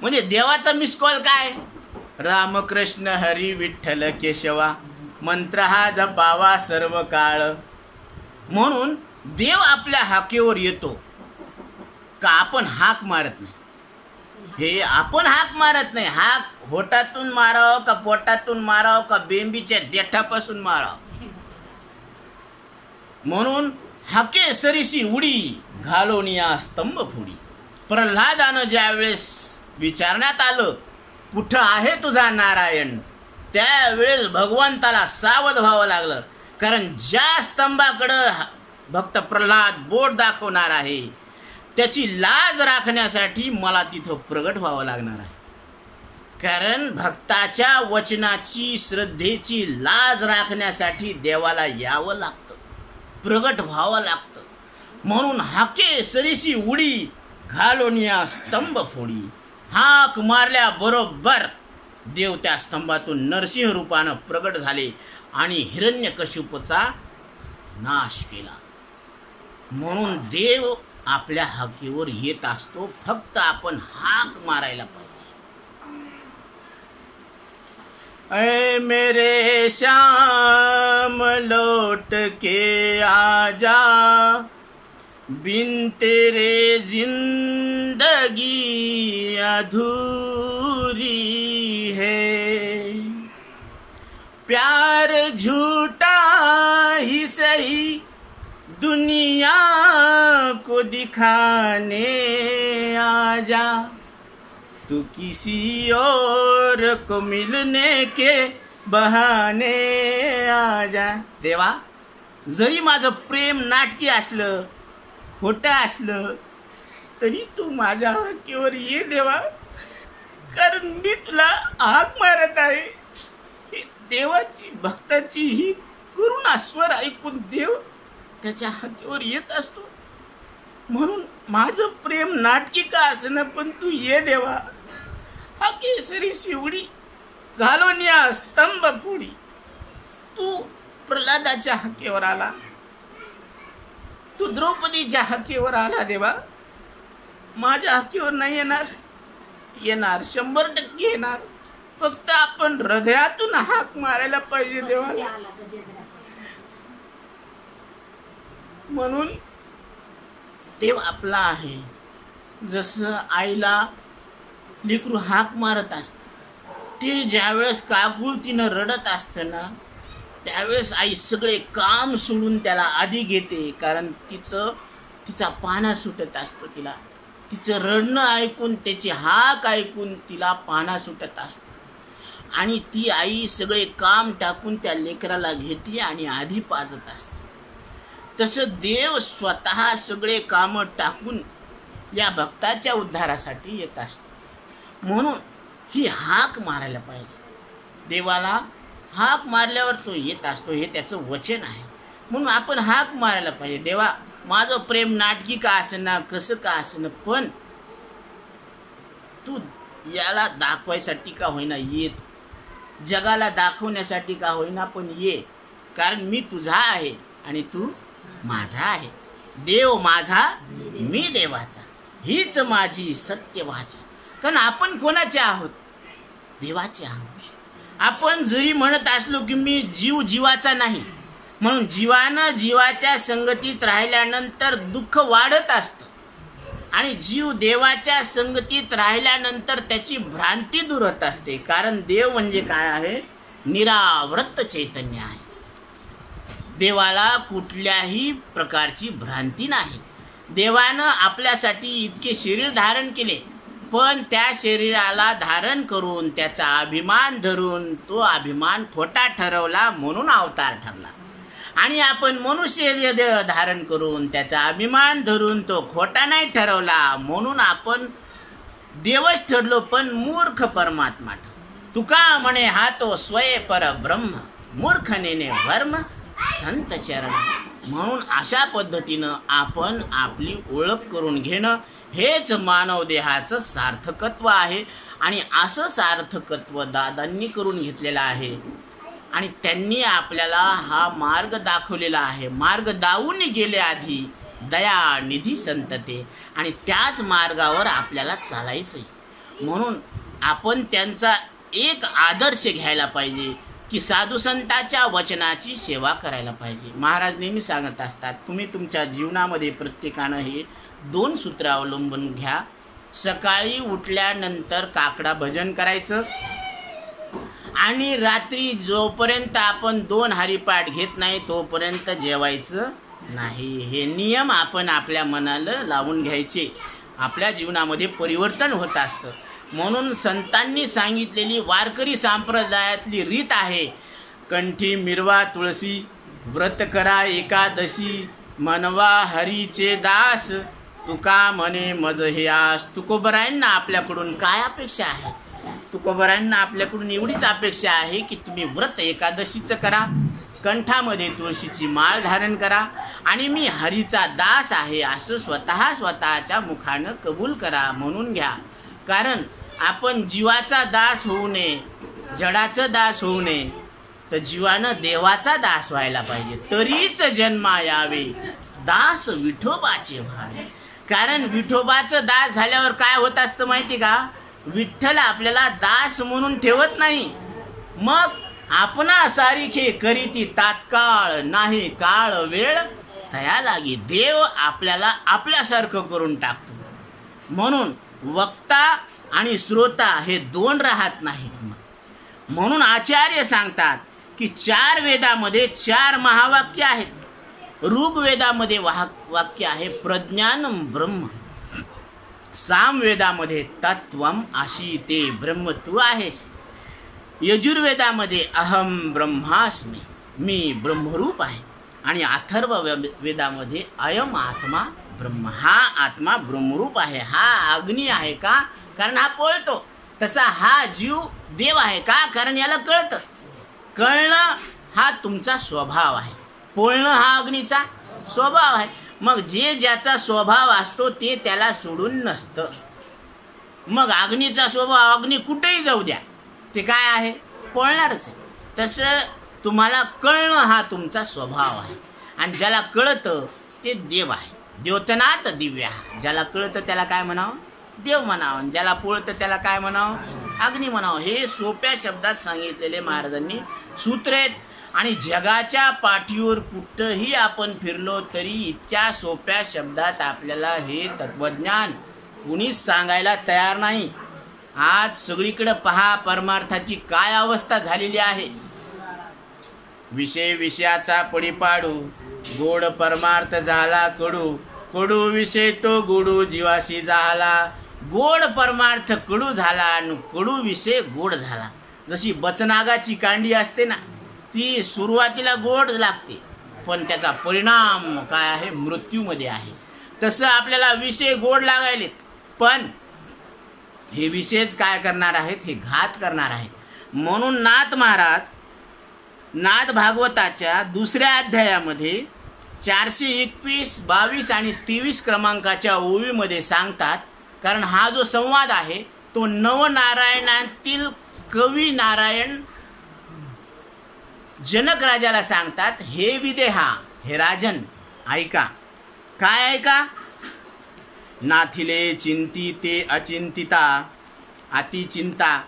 म्हणजे देवाचा मिस कॉल काय? रामकृष्ण हरी विठ्ठल केशवा मंत्र हा जपावा सर्व काळ. म्हणून देव आपल्या हाकेवर येतो का आपण हाक मारत नाही. हे आपण हाक मारत नाही. हाक होटातून मारावं का पोटातून मारावं का बेंबीच्या देठापासून मारावं. म्हणून हाके सरीसी उडी घालोनिया स्तंभ फुडी. प्रल्हादानं ज्यावेळेस विचारण्यात आलं कुठं आहे तुझा नारायण, त्यावेळेस भगवंताला सावध व्हावं लागलं. कारण ज्या स्तंभाकडं भक्त प्रल्हाद बोट दाखवणार आहे त्याची लाज राखण्यासाठी मला तिथं प्रगट व्हावं लागणार आहे. कारण भक्ताच्या वचनाची श्रद्धेची लाज राखण्यासाठी देवाला यावं लागतं, प्रगट व्हावं लागतं. म्हणून हाके सरीसी उडी घालोनिया स्तंभ फोडी. हाक मारल्या बरोबर देव त्या स्तंभातून नरसिंह रूपानं प्रगट झाले आणि हिरण्यकशिपूचा नाश केला. म्हणून देव आपल्या हाकेवर येत असतो. फक्त आपण हाक मारायला पाहिजे. ऐ मेरे श्याम लौट के आजा बिन तेरे जिंदगी अधूरी है. प्यार झूठा ही सही दुनिया को दिखाने आजा. तू किसी और को मिलने के बहाने आ जा. देवा, जरी माझं प्रेम नाटकी असलं, खोटं असलं, तरी तू माझ्या हाकेवर ये देवा, कारण मी तुला हाक मारत आहे. ही देवाची भक्ताची ही करुणा स्वर ऐकून देव त्याच्या हाकेवर येत असतो. म्हणून माझं प्रेम नाटकी का असणं, पण तू ये देवा. हा केसरी शिवडी घालून या स्तंभ पुढी. तू प्रल्हादाच्या हाकेवर आला, तू द्रौपदीच्या हाकेवर आला देवा. माझ्या हाकेवर नाही येणार. येणार 100% येणार. फक्त आपण हृदयातून हाक मारायला पाहिजे देवा. म्हणून देव आपला आहे. जसं आईला लेकरू हाक मारत असत, ते ज्यावेळेस काकुळतीनं रडत असतं ना, त्यावेळेस आई सगळे काम सोडून त्याला आधी घेते, कारण तिचा पाना सुटत असतो. तिचं रडणं ऐकून, त्याची हाक ऐकून तिला पाना सुटत असतो. आणि ती आई सगळे काम टाकून त्या लेकराला घेते आणि आधी पाजत असते. तसं देव स्वतः सगळे कामं टाकून या भक्ताच्या उद्धारासाठी येत असतो. म्हणून ही हाक मारायला पाहिजे. देवाला हाक मारल्यावर तो येत असतो, हे त्याचं वचन आहे. म्हणून आपण हाक मारायला पाहिजे. देवा, माझं प्रेम नाटकी का असेना, कसं का असेना, पण तू याला दाखवायसाठी का होईना येत, जगाला दाखवण्यासाठी का होईना पण ये, कारण मी तुझा आहे आणि तू माझा आहे. देव माझा, मी देवाचा, हीच माझी सत्य वाचा. कारण आपण कोणाचे आहोत? देवाचे आहोत. आपण जरी म्हणत असलो की मी जीवाचा नाही, म्हणून जीवानं जीवाच्या संगतीत राहिल्यानंतर दुःख वाढत असतं, आणि जीव देवाच्या संगतीत राहिल्यानंतर त्याची भ्रांती दूर होत असते. कारण देव म्हणजे काय आहे? निरावृत्त चैतन्य आहे. देवाला कुठल्याही प्रकारची भ्रांती नाही. देवानं आपल्यासाठी इतके शरीर धारण केले, पण त्या शरीराला धारण करून त्याचा अभिमान धरून तो अभिमान खोटा ठरवला, म्हणून अवतार ठरला. आणि आपण मनुष्य देह धारण करून त्याचा अभिमान धरून तो खोटा नाही ठरवला, म्हणून आपण देवच ठरलो, पण मूर्ख परमात्मा. तुका म्हणे हा तो स्वय परब्रह्म, मूर्ख नेने वर्म संत चरण. म्हणून अशा पद्धतीनं आपण आपली ओळख करून घेणं हेच मानव देहाचं सार्थकत्व आहे. आणि असं सार्थकत्व दादांनी करून घेतलेलं आहे, आणि त्यांनी आपल्याला हा मार्ग दाखवलेला आहे. मार्ग दावून गेले आधी दया निधी संतते, आणि त्याच मार्गावर आपल्याला चालायचं आहे. म्हणून आपण त्यांचा एक आदर्श घ्यायला पाहिजे की साधू संतांच्या वचनाची सेवा करायला पाहिजे. महाराज नेहमी सांगत असतात, तुम्ही तुमच्या जीवनामध्ये प्रत्येकानं हे 2 सूत्र अवलंबून घ्या. सकाळी उठल्यानंतर काकडा भजन करायचं, आणि रात्री जोपर्यंत आपण 2 हरिपाठ घेत नाही तोपर्यंत जेवायचं नाही. हे नियम आपण आपल्या मनाला लावून घ्यायचे. आपल्या जीवनामध्ये परिवर्तन होत असतं. म्हणून संतांनी सांगितलेली वारकरी संप्रदायातली रीत आहे, कंठी मिरवा तुळशी, व्रत करा एकादशी, मनवा हरीचे दास, तुका म्हणे मज हे आस. तुकोबरायांना आपल्याकडून काय अपेक्षा आहे? तुकोबरायांना आपल्याकडून एवढीच अपेक्षा आहे की तुम्ही व्रत एकादशीचं करा, कंठामध्ये तुळशीची माळ धारण करा, आणि मी हरीचा दास आहे असं स्वतःच्या मुखानं कबूल करा, म्हणून घ्या. कारण आपण जीवाचा दास होऊ नये, जडाचं दास होऊ नये, तर जीवानं देवाचा दास व्हायला पाहिजे. तरीच जन्मा यावे दास विठोबाचे व्हावे. कारण विठोबाचं दास झाल्यावर काय होत असतं माहिती का? विठ्ठल आपल्याला दास म्हणून ठेवत नाही, मग आपणा सारिखे करीती तात्काळ, नाही काळ वेळ तया लागी. देव आपल्याला आपल्यासारखं करून टाकतो. म्हणून वक्ता आणि श्रोता हे 2 राहत नाहीत. म्हणून आचार्य सांगतात की 4 वेदामध्ये 4 महावाक्य आहेत. ऋग्वेदामध्ये वाक्य आहे प्रज्ञानम ब्रह्म, सामवेदामध्ये तत्वम अशी ते ब्रह्म तू आहेस. यजुर्वेदामध्ये अहम ब्रह्मास्मी, मी ब्रह्मरूप आहे. आणि अथर्व वेदामध्ये अयम आत्मा ब्रह्म, हा आत्मा ब्रह्मरूप आहे. हा अग्नी आहे का, कारण हा पळतो. तसा हा जीव देव आहे का, कारण याला कळतं. कळणं हा तुमचा स्वभाव आहे, पळणं हा अग्नीचा स्वभाव आहे. मग जे ज्याचा स्वभाव असतो ते त्याला सोडून नसतं. मग अग्नीचा स्वभाव, अग्नी कुठेही जाऊ द्या, ते काय आहे, पळणारच आहे. तसं तुम्हाला कळणं हा तुमचा स्वभाव आहे. आणि ज्याला कळतं ते देव आहे. द्योतनात दिव्या, ज्याला कळतं त्याला काय म्हणावं, देव म्हणावं. ज्याला पळतं त्याला काय म्हणावं, अग्नी म्हणावं. हे सोप्या शब्दात सांगितलेले महाराजांनी सूत्र आहेत. आणि जगाच्या पाठीवर कुठंही आपण फिरलो तरी इतक्या सोप्या शब्दात आपल्याला हे तत्वज्ञान कुणीच सांगायला तयार नाही. आज सगळीकडे पहा परमार्थाची काय अवस्था झालेली आहे. विषय विषयाचा पडीपाडू, गोड परमार्थ झाला कडू, कडू विषय तो गोडू जीवाशी झाला. गोड परमार्थ कडू झाला आणि कडू विषय गोड झाला. जशी बचनागाची कांडी असते ना, ती सुरुवातीला गोड लागते पण त्याचा परिणाम काय आहे, मृत्यूमध्ये आहे. तसं आपल्याला विषय गोड लागायले पण हे विषयच काय करणार आहेत, हे घात करणार आहेत. म्हणून नाथ महाराज नाथ भागवताच्या 2ऱ्या अध्यायामध्ये 421, 22 आणि 23 क्रमांकाच्या ओळीमध्ये सांगतात. कारण हा जो संवाद आहे तो नवनारायणातील कवी नारायण जनक राजाला सांगतात, हे विदेहा, हे राजन ऐका. काय ऐका, नाथिले चिंतिते अचिंतिता, अतिचिंता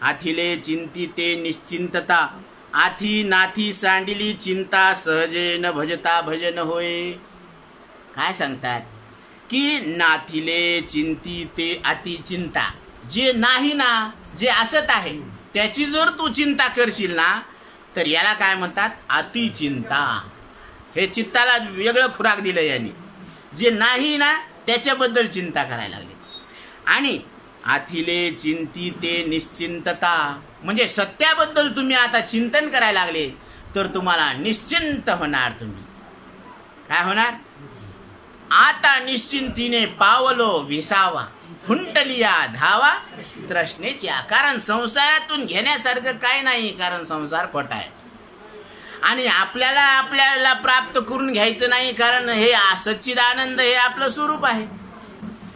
आथिले चिंतिते निश्चिंतता, आथी नाथी सांडिली चिंता, सहजे न भजता भजन होय. काय सांगतात की नाथिले चिंतिते अतिचिंता, जे नाही ना, जे असत आहे त्याची जर तू चिंता करशील ना तर याला काय म्हणतात, अतिचिंता. हे चित्ताला वेगळं खुराक दिलं यांनी. जे नाही ना त्याच्याबद्दल चिंता करायला लागली. आणि आथिले चिंतिते निश्चिंतता, म्हणजे सत्याबद्दल तुम्ही आता चिंतन करायला लागले तर तुम्हाला निश्चिंत होणार. तुम्ही काय होणार, आता निश्चिंतीने पावलो विसावा, खुंटलिया धावा तृष्णेच्या. कारण संसारातून घेण्यासारखं काय नाही, कारण संसार खोटा आहे. आणि आपल्याला प्राप्त करून घ्यायचं नाही, कारण हे सच्चिदानंद हे आपलं स्वरूप आहे.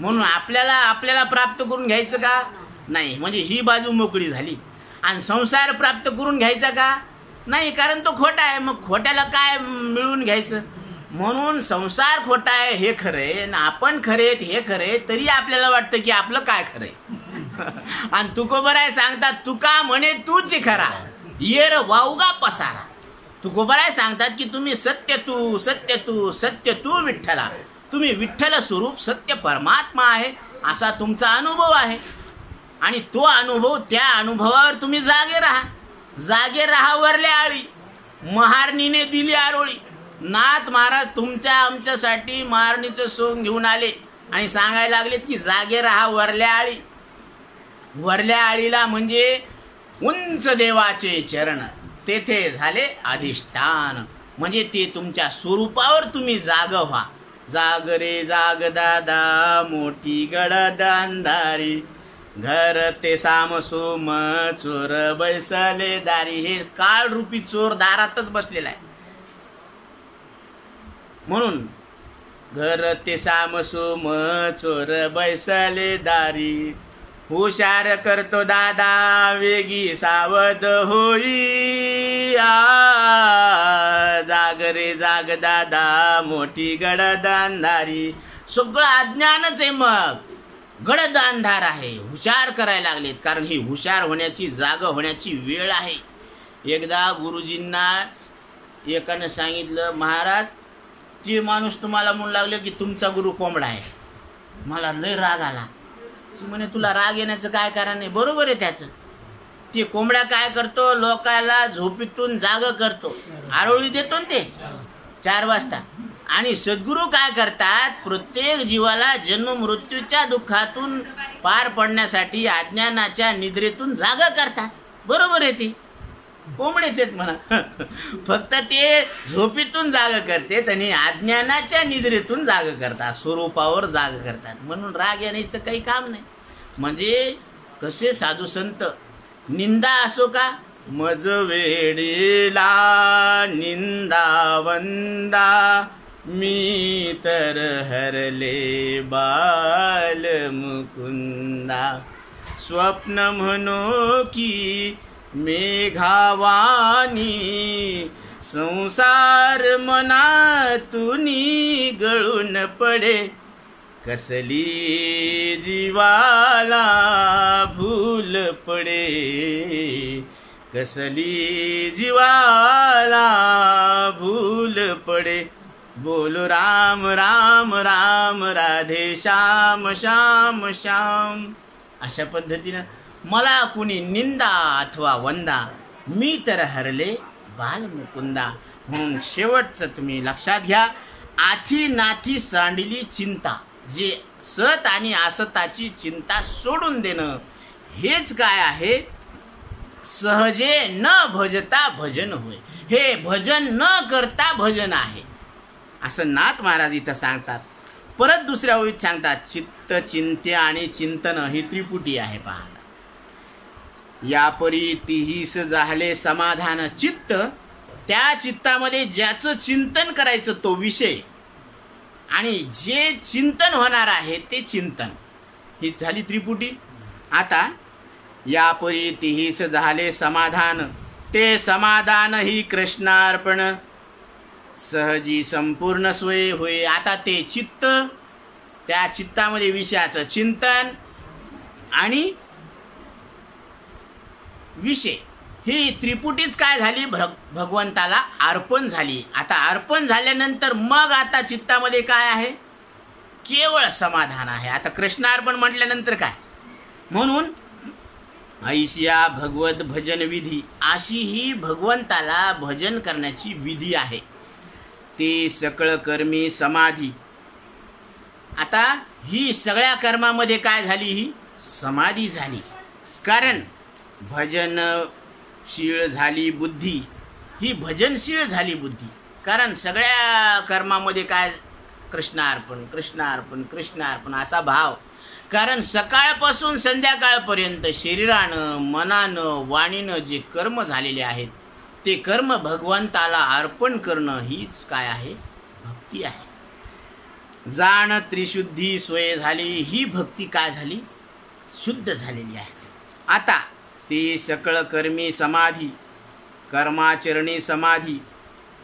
म्हणून आपल्याला प्राप्त करून घ्यायचं का नाही, म्हणजे ही बाजू मोकळी झाली. आणि संसार प्राप्त करून घ्यायचा का नाही, कारण तो खोटा आहे. मग खोट्याला काय मिळवून घ्यायचं. म्हणून संसार खोटा आहे हे खरंय आणि आपण खरे हे खरे, तरी आपल्याला वाटतं की आपलं काय खरंय. आणि तुकोबराय सांगतात, तुका म्हणे तूच खरा, येर वावगा पसारा. तुकोबराय सांगतात की तुम्ही सत्य तू सत्य तू सत्य तू विठ्ठला, तुम्ही विठ्ठल स्वरूप सत्य परमात्मा आहे असा तुमचा अनुभव आहे. आणि तो अनुभव, त्या अनुभवावर तुम्ही जागे राहा. जागे राहा वरल्या आळी, महारणीने दिली आरोळी. नाथ महाराज तुमच्या आमच्यासाठी महारणीचं सोंग घेऊन आले आणि सांगायला लागलेत की जागे राहा वरल्या आळी. वरल्या आळीला म्हणजे उंच देवाचे चरण, तेथे झाले अधिष्ठान. म्हणजे ते तुमच्या स्वरूपावर तुम्ही जाग व्हा. जाग रे जाग दादा मोठी गडद अंधारी, घर ते सामसोम चोर बैसले दारी. हे काळ रूपी चोर दारातच बसलेला आहे. म्हणून घर ते सामसोम चोर बैसले दारी, हुशार करतो दादा वेगी सावध होई. जाग रे जाग दादा मोठी गडद अंधारी. सगळं अज्ञानच आहे, मग गडद अंधार आहे. हुशार करायला लागलेत, कारण ही हुशार होण्याची, जाग होण्याची वेळ आहे. एकदा गुरुजींना एकानं सांगितलं, महाराज ते माणूस तुम्हाला म्हणू लागले की तुमचा गुरु कोंबडा आहे. मला लय राग आला. ती म्हणे तुला राग येण्याचं काय कारण आहे. बरोबर आहे त्याचं. ते कोंबड्या काय करतो, लोकाला झोपेतून जाग करतो, आरोळी देतो ना ते 4 वाजता. आणि सद्गुरू काय करतात, प्रत्येक जीवाला जन्म मृत्यूच्या दुःखातून पार पडण्यासाठी अज्ञानाच्या निद्रेतून जागा करतात. बरोबर आहे, ते कोंबडेच आहेत म्हणा. फक्त ते झोपेतून जागा करतात आणि अज्ञानाच्या निद्रेतून जागा करतात, स्वरूपावर जागा करतात. म्हणून राग येण्याचं काही काम नाही. म्हणजे कसे साधू संत, निंदा असो का, मज वेडीला निंदा वंदा, मी तर हरले बाल मुकुंदा. स्वप्न म्हणो की मेघावानी, संसार मनातूनी गळून पडे, कसली जीवाला भूल पडे, कसली जीवाला भूल पडे. बोलो राम राम राम, राधे श्याम श्याम श्याम. अशा पद्धतीनं मला कुणी निंदा अथवा वंदा, मी तर हरले बाल मुकुंदा. म्हणून शेवटचं तुम्ही लक्षात घ्या, आथी नाथी सांडली चिंता, जे सत आणि असताची चिंता सोडून देणं, हेच काय आहे, सहजे न भजता भजन होय. हे भजन न करता भजन आहे, असं नाथ महाराज इथं सांगतात. परत दुसऱ्या ओळीत सांगतात, चित्त चिंत्य आणि चिंतन ही त्रिपुटी आहे. पाहता या परी तिहीस झाले समाधान. चित्त, त्या चित्तामध्ये ज्याचं चिंतन करायचं तो विषय, आणि जे चिंतन होणार आहे ते चिंतन, ही झाली त्रिपुटी. आता या परी तिहीस झाले समाधान, ते समाधान ही कृष्णार्पण, सहजी संपूर्ण सोय होय. आता ते चित्त, त्या चित्तामध्ये विषयाचं चिंतन आणि विषय, ही त्रिपुटीच काय झाली, भगवंताला अर्पण झाली. आता अर्पण झाल्यानंतर मग आता चित्तामध्ये काय आहे, केवळ समाधान आहे. आता कृष्णार्पण म्हटल्यानंतर काय, म्हणून ऐशिया भगवत भजन विधी, अशी ही भगवंताला भजन करण्याची विधी आहे. ते सकळ कर्मी समाधी. आता ही सगळ्या कर्मामध्ये काय झाली, ही समाधी झाली. कारण भजनशील झाली बुद्धी, ही भजनशील झाली बुद्धी. कारण सगळ्या कर्मामध्ये काय, कृष्णार्पण कृष्णार्पण कृष्णार्पण असा भाव. कारण सकाळपासून संध्याकाळपर्यंत शरीरानं मनानं वाणीनं जे कर्म झालेले आहेत, ते कर्म भगवंताला अर्पण करणं हीच काय आहे, भक्ती आहे. जाण त्रिशुद्धी सोय झाली, ही भक्ती काय झाली, शुद्ध झालेली आहे. आता ते सकळ कर्मी समाधी, कर्माचरणी समाधी,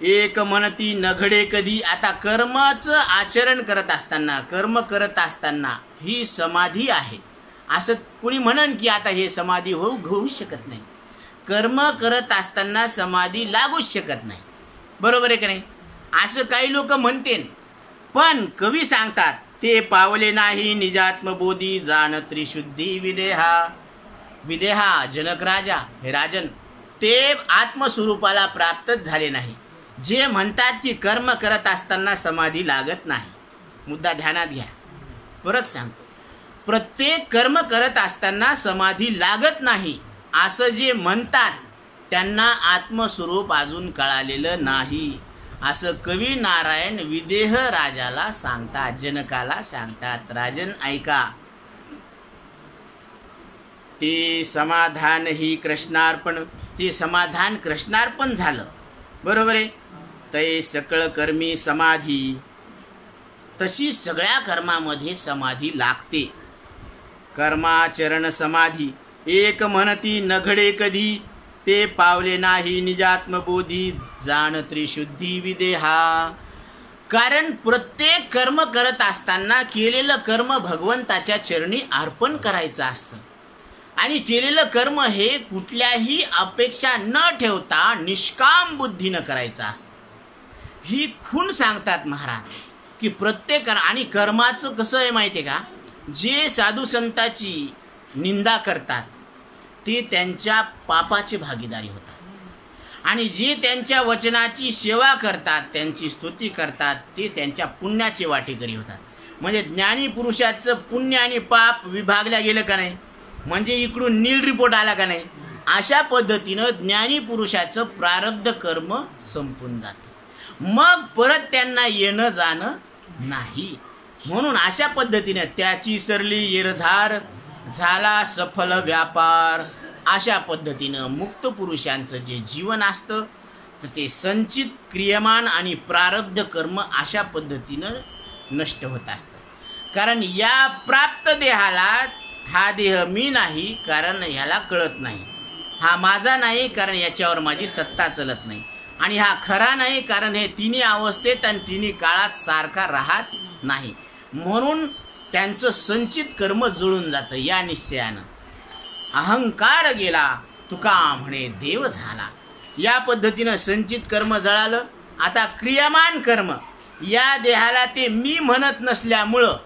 एक म्हणती नघडे कधी. आता कर्माचं आचरण करत असताना, कर्म करत असताना ही समाधी आहे, असं कुणी म्हणन की आता हे समाधी होऊ शकत नाही. कर्म करत असताना समाधी लागूच शकत नाही. बरोबर आहे का नाही, असं काही लोक म्हणते. पण कवी सांगतात, ते पावले नाही निजात्मबोधी, जाण त्रिशुद्धी विदेहा. विदेहा जनक राजा, हे राजन, ते आत्मस्वरूपाला प्राप्तच झाले नाही. जे म्हणतात की कर्म करत असताना समाधी लागत नाही, मुद्दा ध्यानात घ्या. परत सांगतो, प्रत्येक कर्म करत असताना समाधी लागत नाही असं जे म्हणतात, त्यांना आत्मस्वरूप अजून कळालेलं नाही, असं कवी नारायण विदेह राजाला सांगतात, जनकाला सांगतात. राजन ऐका, ते समाधान ही कृष्णार्पण, ते समाधान कृष्णार्पण झालं. बरोबर आहे. तै सकळ कर्मी समाधी, तशी सगळ्या कर्मामध्ये समाधी लागते. कर्माचरण समाधी, एक म्हणती नघडे कधी, ते पावले नाही निजात्मबोधी, जाण त्रिशुद्धी विदेहा. कारण प्रत्येक कर्म करत असताना केलेलं कर्म भगवंताच्या चरणी अर्पण करायचं असतं. आणि केलेलं कर्म हे कुठल्याही अपेक्षा न ठेवता निष्काम बुद्धीनं करायचं असतं. ही खूण सांगतात महाराज की प्रत्येक आणि कर्माचं कसं आहे माहिती आहे का, जे साधू संताची निंदा करतात ते त्यांच्या पापाची भागीदारी होतात. आणि जे त्यांच्या वचनाची सेवा करतात, त्यांची स्तुती करतात, ते त्यांच्या पुण्याचे वाटेकरी होतात. म्हणजे ज्ञानी पुरुषाचं पुण्य आणि पाप विभागल्या गेलं का नाही, म्हणजे इकडून नील रिपोर्ट आला का नाही. अशा पद्धतीनं ज्ञानी पुरुषाचं प्रारब्ध कर्म संपून जातं, मग परत त्यांना येणं जाणं नाही. म्हणून अशा पद्धतीने त्याची सरली येरझार, झाला सफल व्यापार. अशा पद्धतीनं मुक्त पुरुषांचं जे जीवन असतं तर ते संचित, क्रियमान आणि प्रारब्ध कर्म अशा पद्धतीनं नष्ट होत असतं. कारण या प्राप्त देहाला हा देह मी नाही, कारण ह्याला कळत नाही. हा माझा नाही, कारण याच्यावर माझी सत्ता चलत नाही. आणि हा खरा नाही, कारण हे तिन्ही अवस्थेत आणि तिन्ही काळात सारखा राहत नाही. म्हणून त्यांचं संचित कर्म जुळून जातं या निश्चयानं. अहंकार गेला तुका म्हणे देव झाला. या पद्धतीनं संचित कर्म जळालं. आता क्रियमान कर्म, या देहाला ते मी म्हणत नसल्यामुळं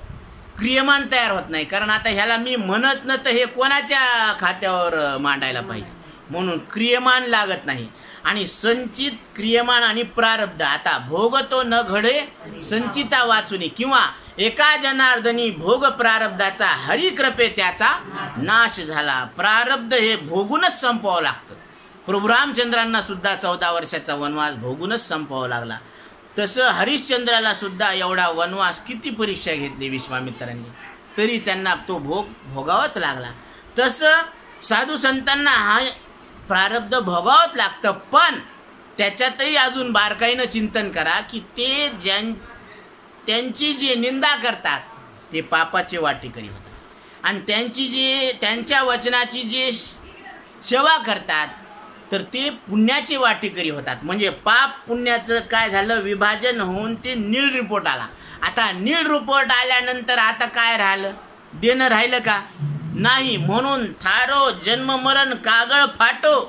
क्रियमान तयार होत नाही. कारण आता ह्याला मी म्हणत न तर हे कोणाच्या खात्यावर मांडायला पाहिजे, म्हणून क्रियमान लागत नाही. आणि संचित, क्रियमान आणि प्रारब्ध. आता भोगतो न घडे संचिता वाचुनी, किंवा एका जनार्दनी भोग प्रारब्धाचा हरिकृपे त्याचा नाश झाला. प्रारब्ध हे भोगूनच संपवावं लागतं. प्रभू रामचंद्रांना सुद्धा 14 वर्षाचा वनवास भोगूनच संपवावा लागला. तसं हरिश्चंद्राला सुद्धा एवढा वनवास, किती परीक्षा घेतली विश्वामित्रांनी, तरी त्यांना तो भोग भोगावाच लागला. तसं साधू संतांना हा प्रारब्ध भोगावंच लागतं. पण त्याच्यातही अजून बारकाईनं चिंतन करा की ते त्यांची जे निंदा करतात ते पापाचे वाटेकरी होतात, आणि त्यांच्या वचनाची जे सेवा करतात तर ते पुण्याचे वाटेकरी होतात. म्हणजे पाप पुण्याचं काय झालं, विभाजन होऊन ते नीळ रिपोर्ट आला. आता नीळ रिपोर्ट आल्यानंतर आता काय राहिलं, देणं राहिलं का नाही. म्हणून थारो जन्म मरण कागळ फाटो,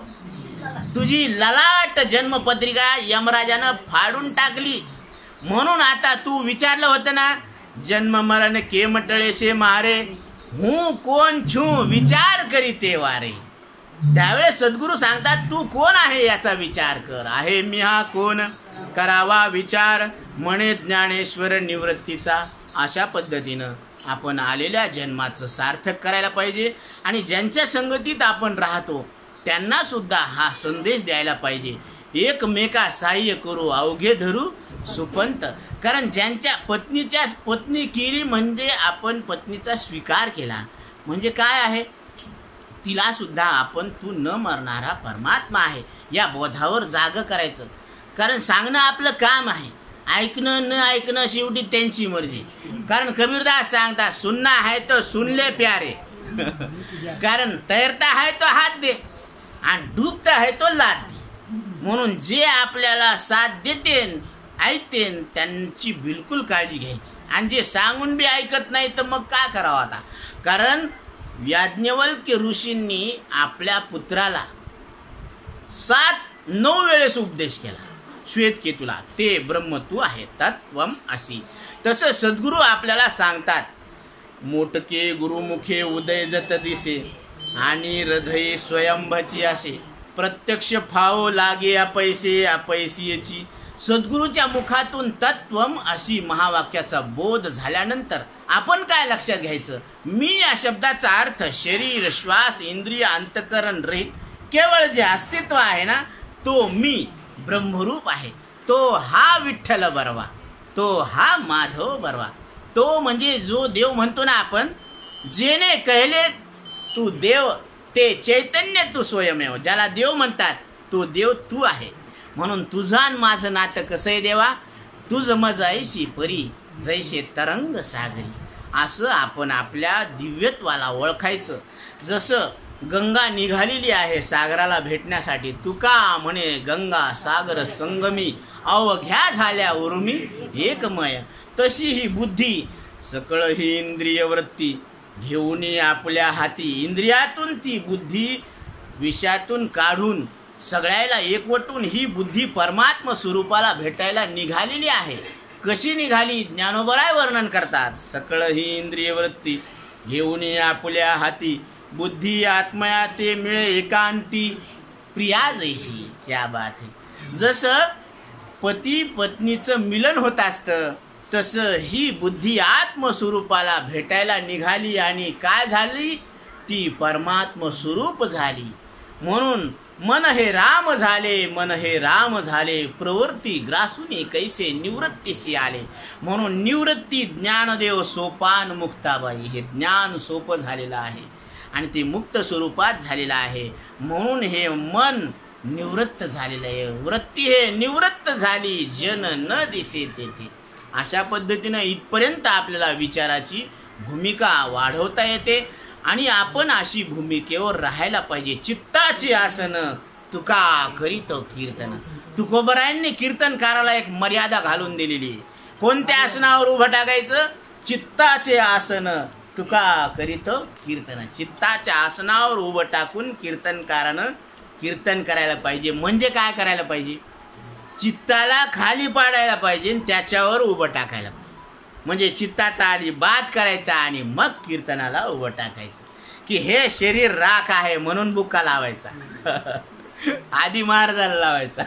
तुझी ललाट जन्मपत्रिका यमराजानं फाडून टाकली. म्हणून आता तू विचारलं होतं ना, जन्म मरण के मटळे से मारे, हूँ कोण छू विचार करी ते वारे. त्यावेळेस सद्गुरू सांगतात तू कोण आहे याचा विचार कर. आहे मी हा कोण, करावा विचार, म्हणे ज्ञानेश्वर निवृत्तीचा. अशा पद्धतीनं आपण आलेल्या जन्माचं सार्थक करायला पाहिजे. आणि ज्यांच्या संगतीत आपण राहतो त्यांना सुद्धा हा संदेश द्यायला पाहिजे. एकमेका सहाय्य करू अवघे धरू सुपंत. कारण ज्यांच्या पत्नी केली म्हणजे आपण पत्नीचा स्वीकार केला म्हणजे काय आहे, तिला सुद्धा आपण तू न मरणारा परमात्मा आहे या बोधावर जाग करायचं. कारण सांगणं आपलं काम आहे, ऐकणं न ऐकणं शेवटी त्यांची मर्जी. कारण कबीरदास सांगतात सुनना है तो सुन ले प्यारे, कारण तैरता है तो हात दे आणि डुबता है तो लात दे. म्हणून जे आपल्याला साथ देतेन ऐकतेन त्यांची बिलकुल काळजी घ्यायची. आणि जे सांगून बी ऐकत नाही तर मग काय करावं आता. कारण याज्ञवल्क्य ऋषींनी आपल्या पुत्राला 7-9 वेळेस उपदेश केला श्वेतकेतूला, ते ब्रह्म तू आहे तत्वम अशी. तसं सद्गुरू आपल्याला सांगतात मोटके गुरुमुखे उदय जत दिसे आणि हृदय स्वयंभची असे. प्रत्यक्ष फावो लागे अपैसे अपैसीची. सद्गुरूच्या मुखातून तत्वम अशी महावाक्याचा बोध झाल्यानंतर आपण काय लक्षात घ्यायचं, मी या शब्दाचा अर्थ शरीर श्वास इंद्रिय अंतकरण रहित केवळ जे अस्तित्व आहे ना तो मी ब्रह्मरूप आहे. तो हा विठ्ठल बरवा, तो हा माधव बरवा. तो म्हणजे जो देव म्हणतो ना आपण, जेने कहले तू देव ते चैतन्य तू स्वयमेव. ज्याला देव म्हणतात तो देव तू आहे. म्हणून तुझा माझं नातं कसं आहे देवा, तुझ मज ऐशी परी जैसे तरंग सागरी. असं आपण आपल्या दिव्यत्वाला ओळखायचं. जसं गंगा निघालेली आहे सागराला भेटण्यासाठी, तुका म्हणे गंगा सागर संगमी अवघ्या झाल्या उर्मी एकमय. तशी ही बुद्धी सकळ ही इंद्रिय वृत्ती घेऊन आपल्या हाती. इंद्रियातून ती बुद्धी विषयातून काढून सगळ्याला एकवटून ही बुद्धी परमात्म स्वरूपाला भेटायला निघालेली आहे. कशी निघाली ज्ञानोबराय वर्णन करतात. सकळ ही इंद्रिय वृत्ती घेऊन आपल्या हाती, बुद्धी आत्मया ते मिळे एकांती. प्रिया जैशी. क्या बात आहे. जसं पती पत्नीचं मिलन होत असतं तसं ही बुद्धी आत्मस्वरूपाला भेटायला निघाली आणि काय झाली, ती परमात्म स्वरूप झाली. म्हणून मन हे राम झाले, मन हे राम झाले, प्रवृत्ती ग्रासून कैसे निवृत्तीशी आले. म्हणून निवृत्ती ज्ञानदेव सोपान मुक्ताबाई, हे ज्ञान सोपं झालेलं आहे आणि ते मुक्त स्वरूपात झालेलं आहे. म्हणून हे मन निवृत्त झालेलं आहे. वृत्ती हे निवृत्त झाली, जन न दिसे तेथे. अशा पद्धतीनं इथपर्यंत आपल्याला विचाराची भूमिका वाढवता येते आणि आपण अशी भूमिकेवर राहायला पाहिजे. चित्ताचे आसन तुका करीत कीर्तन. तुकोबरायांनी कीर्तनकाराला एक मर्यादा घालून दिलेली. कोणत्या आसनावर उभं टाकायचं? चित्ताचे आसन तुका करीत कीर्तन. चित्ताच्या आसनावर उभं टाकून कीर्तनकारानं कीर्तन करायला पाहिजे. म्हणजे काय करायला पाहिजे? चित्ताला खाली पाडायला पाहिजे आणि त्याच्यावर उभं टाकायला पाहिजे. म्हणजे चित्ताचा आधी बाद करायचा आणि मग कीर्तनाला उभं टाकायचं. की हे शरीर राख आहे म्हणून बुक्का लावायचा. आधी महाराजाला लावायचा.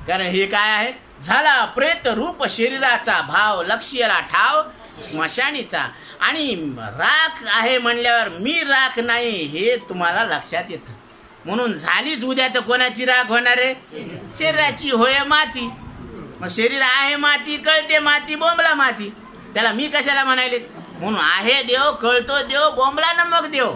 कारण हे काय आहे? झाला प्रेत रूप शरीराचा भाव, लक्ष्याला ठाव स्मशानीचा. आणि राख आहे म्हणल्यावर मी राख नाही हे तुम्हाला लक्षात येतं. म्हणून झालीच उद्या तर कोणाची राख होणार आहे? शरीराची होय माती. मग शरीर आहे माती, कळते माती, बोंबला माती. त्याला मी कशाला म्हणाले? म्हणून आहे देव, कळतो देव, बोंबला ना मग देव.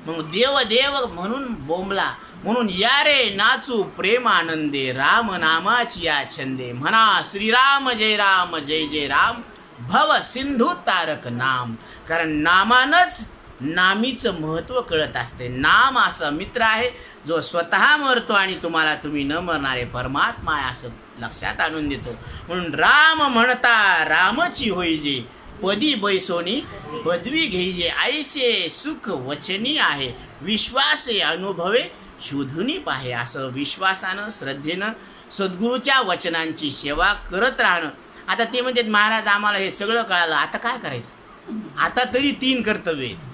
मग देव देव म्हणून बोंबला. म्हणून या रे नाचू प्रेम आनंदे, राम नामाची या छंदे. म्हणा श्रीराम जय राम जय जय राम, भव सिंधू तारक नाम. कारण नामानंच नामीचं महत्त्व कळत असते. नाम असा मित्र आहे जो स्वतः मरतो आणि तुम्हाला तुम्ही न मरणारे परमात्मा आहे असं लक्षात आणून देतो. म्हणून राम म्हणता रामची होईजे, पदी बैसोनी पदवी घेईजे. ऐसे सुख वचनी आहे, विश्वासे अनुभवे शोधूनी पाहे. असं विश्वासानं श्रद्धेनं सद्गुरूच्या वचनांची सेवा करत राहणं. आता ते म्हणतात महाराज आम्हाला हे सगळं कळालं, आता काय करायचं? आता तरी 3 कर्तव्य आहेत.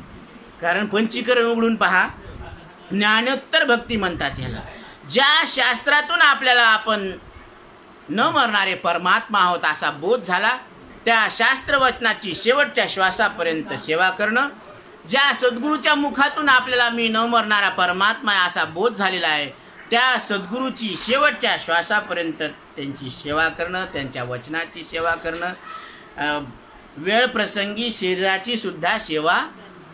कारण पंचीकरण उघडून पहा, ज्ञानोत्तर भक्ती म्हणतात याला. ज्या शास्त्रातून आपल्याला आपण न मरणारे परमात्मा आहोत असा बोध झाला, त्या शास्त्रवचनाची शेवटच्या श्वासापर्यंत सेवा करणं. ज्या सद्गुरूच्या मुखातून आपल्याला मी न मरणारा परमात्मा आहे असा बोध झालेला आहे, त्या सद्गुरूची शेवटच्या श्वासापर्यंत त्यांची सेवा करणं, त्यांच्या वचनाची सेवा करणं, वेळ प्रसंगी शरीराची सुद्धा सेवा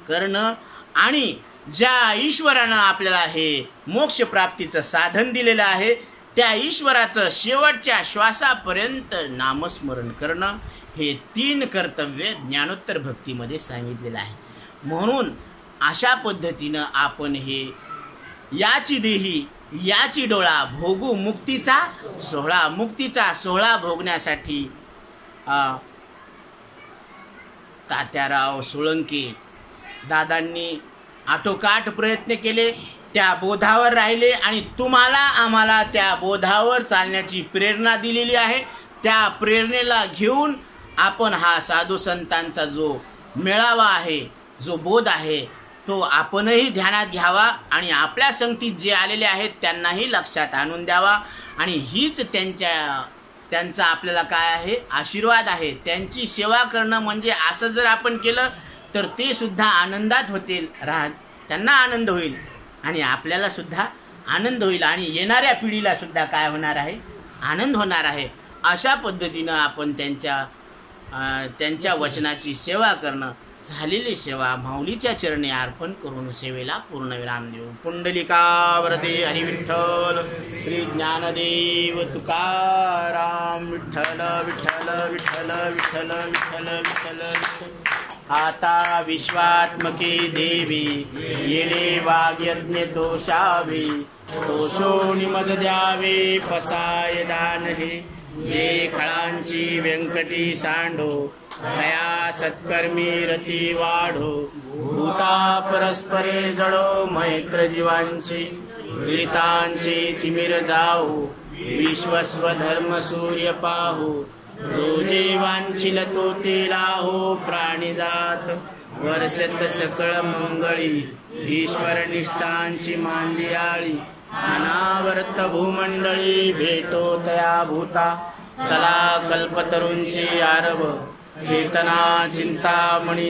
करणं. आणि ज्या ईश्वरानं आपल्याला हे मोक्षप्राप्तीचं साधन दिलेलं आहे त्या ईश्वराचं शेवटच्या श्वासापर्यंत नामस्मरण करणं, हे 3 कर्तव्य ज्ञानोत्तर भक्तीमध्ये सांगितलेलं आहे. म्हणून अशा पद्धतीनं आपण हे याची देही याची डोळा भोगू मुक्तीचा सोहळा. मुक्तीचा सोहळा भोगण्यासाठी तात्याराव सोळंके दादांनी आटोकाट प्रयत्न केले, त्या बोधावर राहिले आणि तुम्हाला आम्हाला त्या बोधावर चालण्याची प्रेरणा दिलेली आहे. त्या प्रेरणेला घेऊन आपण हा साधू संतांचा जो मेळावा आहे, जो बोध आहे, तो आपणही ध्यानात घ्यावा आणि आपल्या संगतीत जे आलेले आहेत त्यांनाही लक्षात आणून द्यावा. आणि हीच त्यांचा आपल्याला काय आहे? आशीर्वाद आहे. त्यांची सेवा करणं म्हणजे असं जर आपण केलं तर ते सुद्धा आनंदात होतील, त्यांना आनंद होईल आणि आपल्याला सुद्धा आनंद होईल आणि येणाऱ्या पिढीला सुद्धा काय होणार आहे? आनंद होणार आहे. अशा पद्धतीनं आपण त्यांच्या वचनाची सेवा करणं, झालेली सेवा माऊलीच्या चरणी अर्पण करून सेवेला पूर्णविराम देऊ. पुंडलिकावरते हरी विठ्ठल, श्री ज्ञानदेव तुकाराम. विठ्ठल विठ्ठल विठ्ठल विठ्ठल विठ्ठल विठ्ठल. आता विश्वात्मके देवी येणे वाग्यज्ञ तोषावे, तोषोनी मज द्यावे पसाय दान हे. जे खळांची व्यंकटी सांडो, दया सत्कर्मी रती वाढो. भूता परस्परे जळो, मैत्र जीवांचे दुरितांचे तिमिर जाऊ. विश्वस्व धर्म सूर्य पाहू, जो जीवांचिल तो ते लाहो. प्राणी जात वर्षत सकळ मंगळी, ईश्वर निष्ठांची मांडी आळी. अनावर्त भूमंडळी भेटो तया भूता चला कल्पतरूंची आरव चेतना चिंतामणी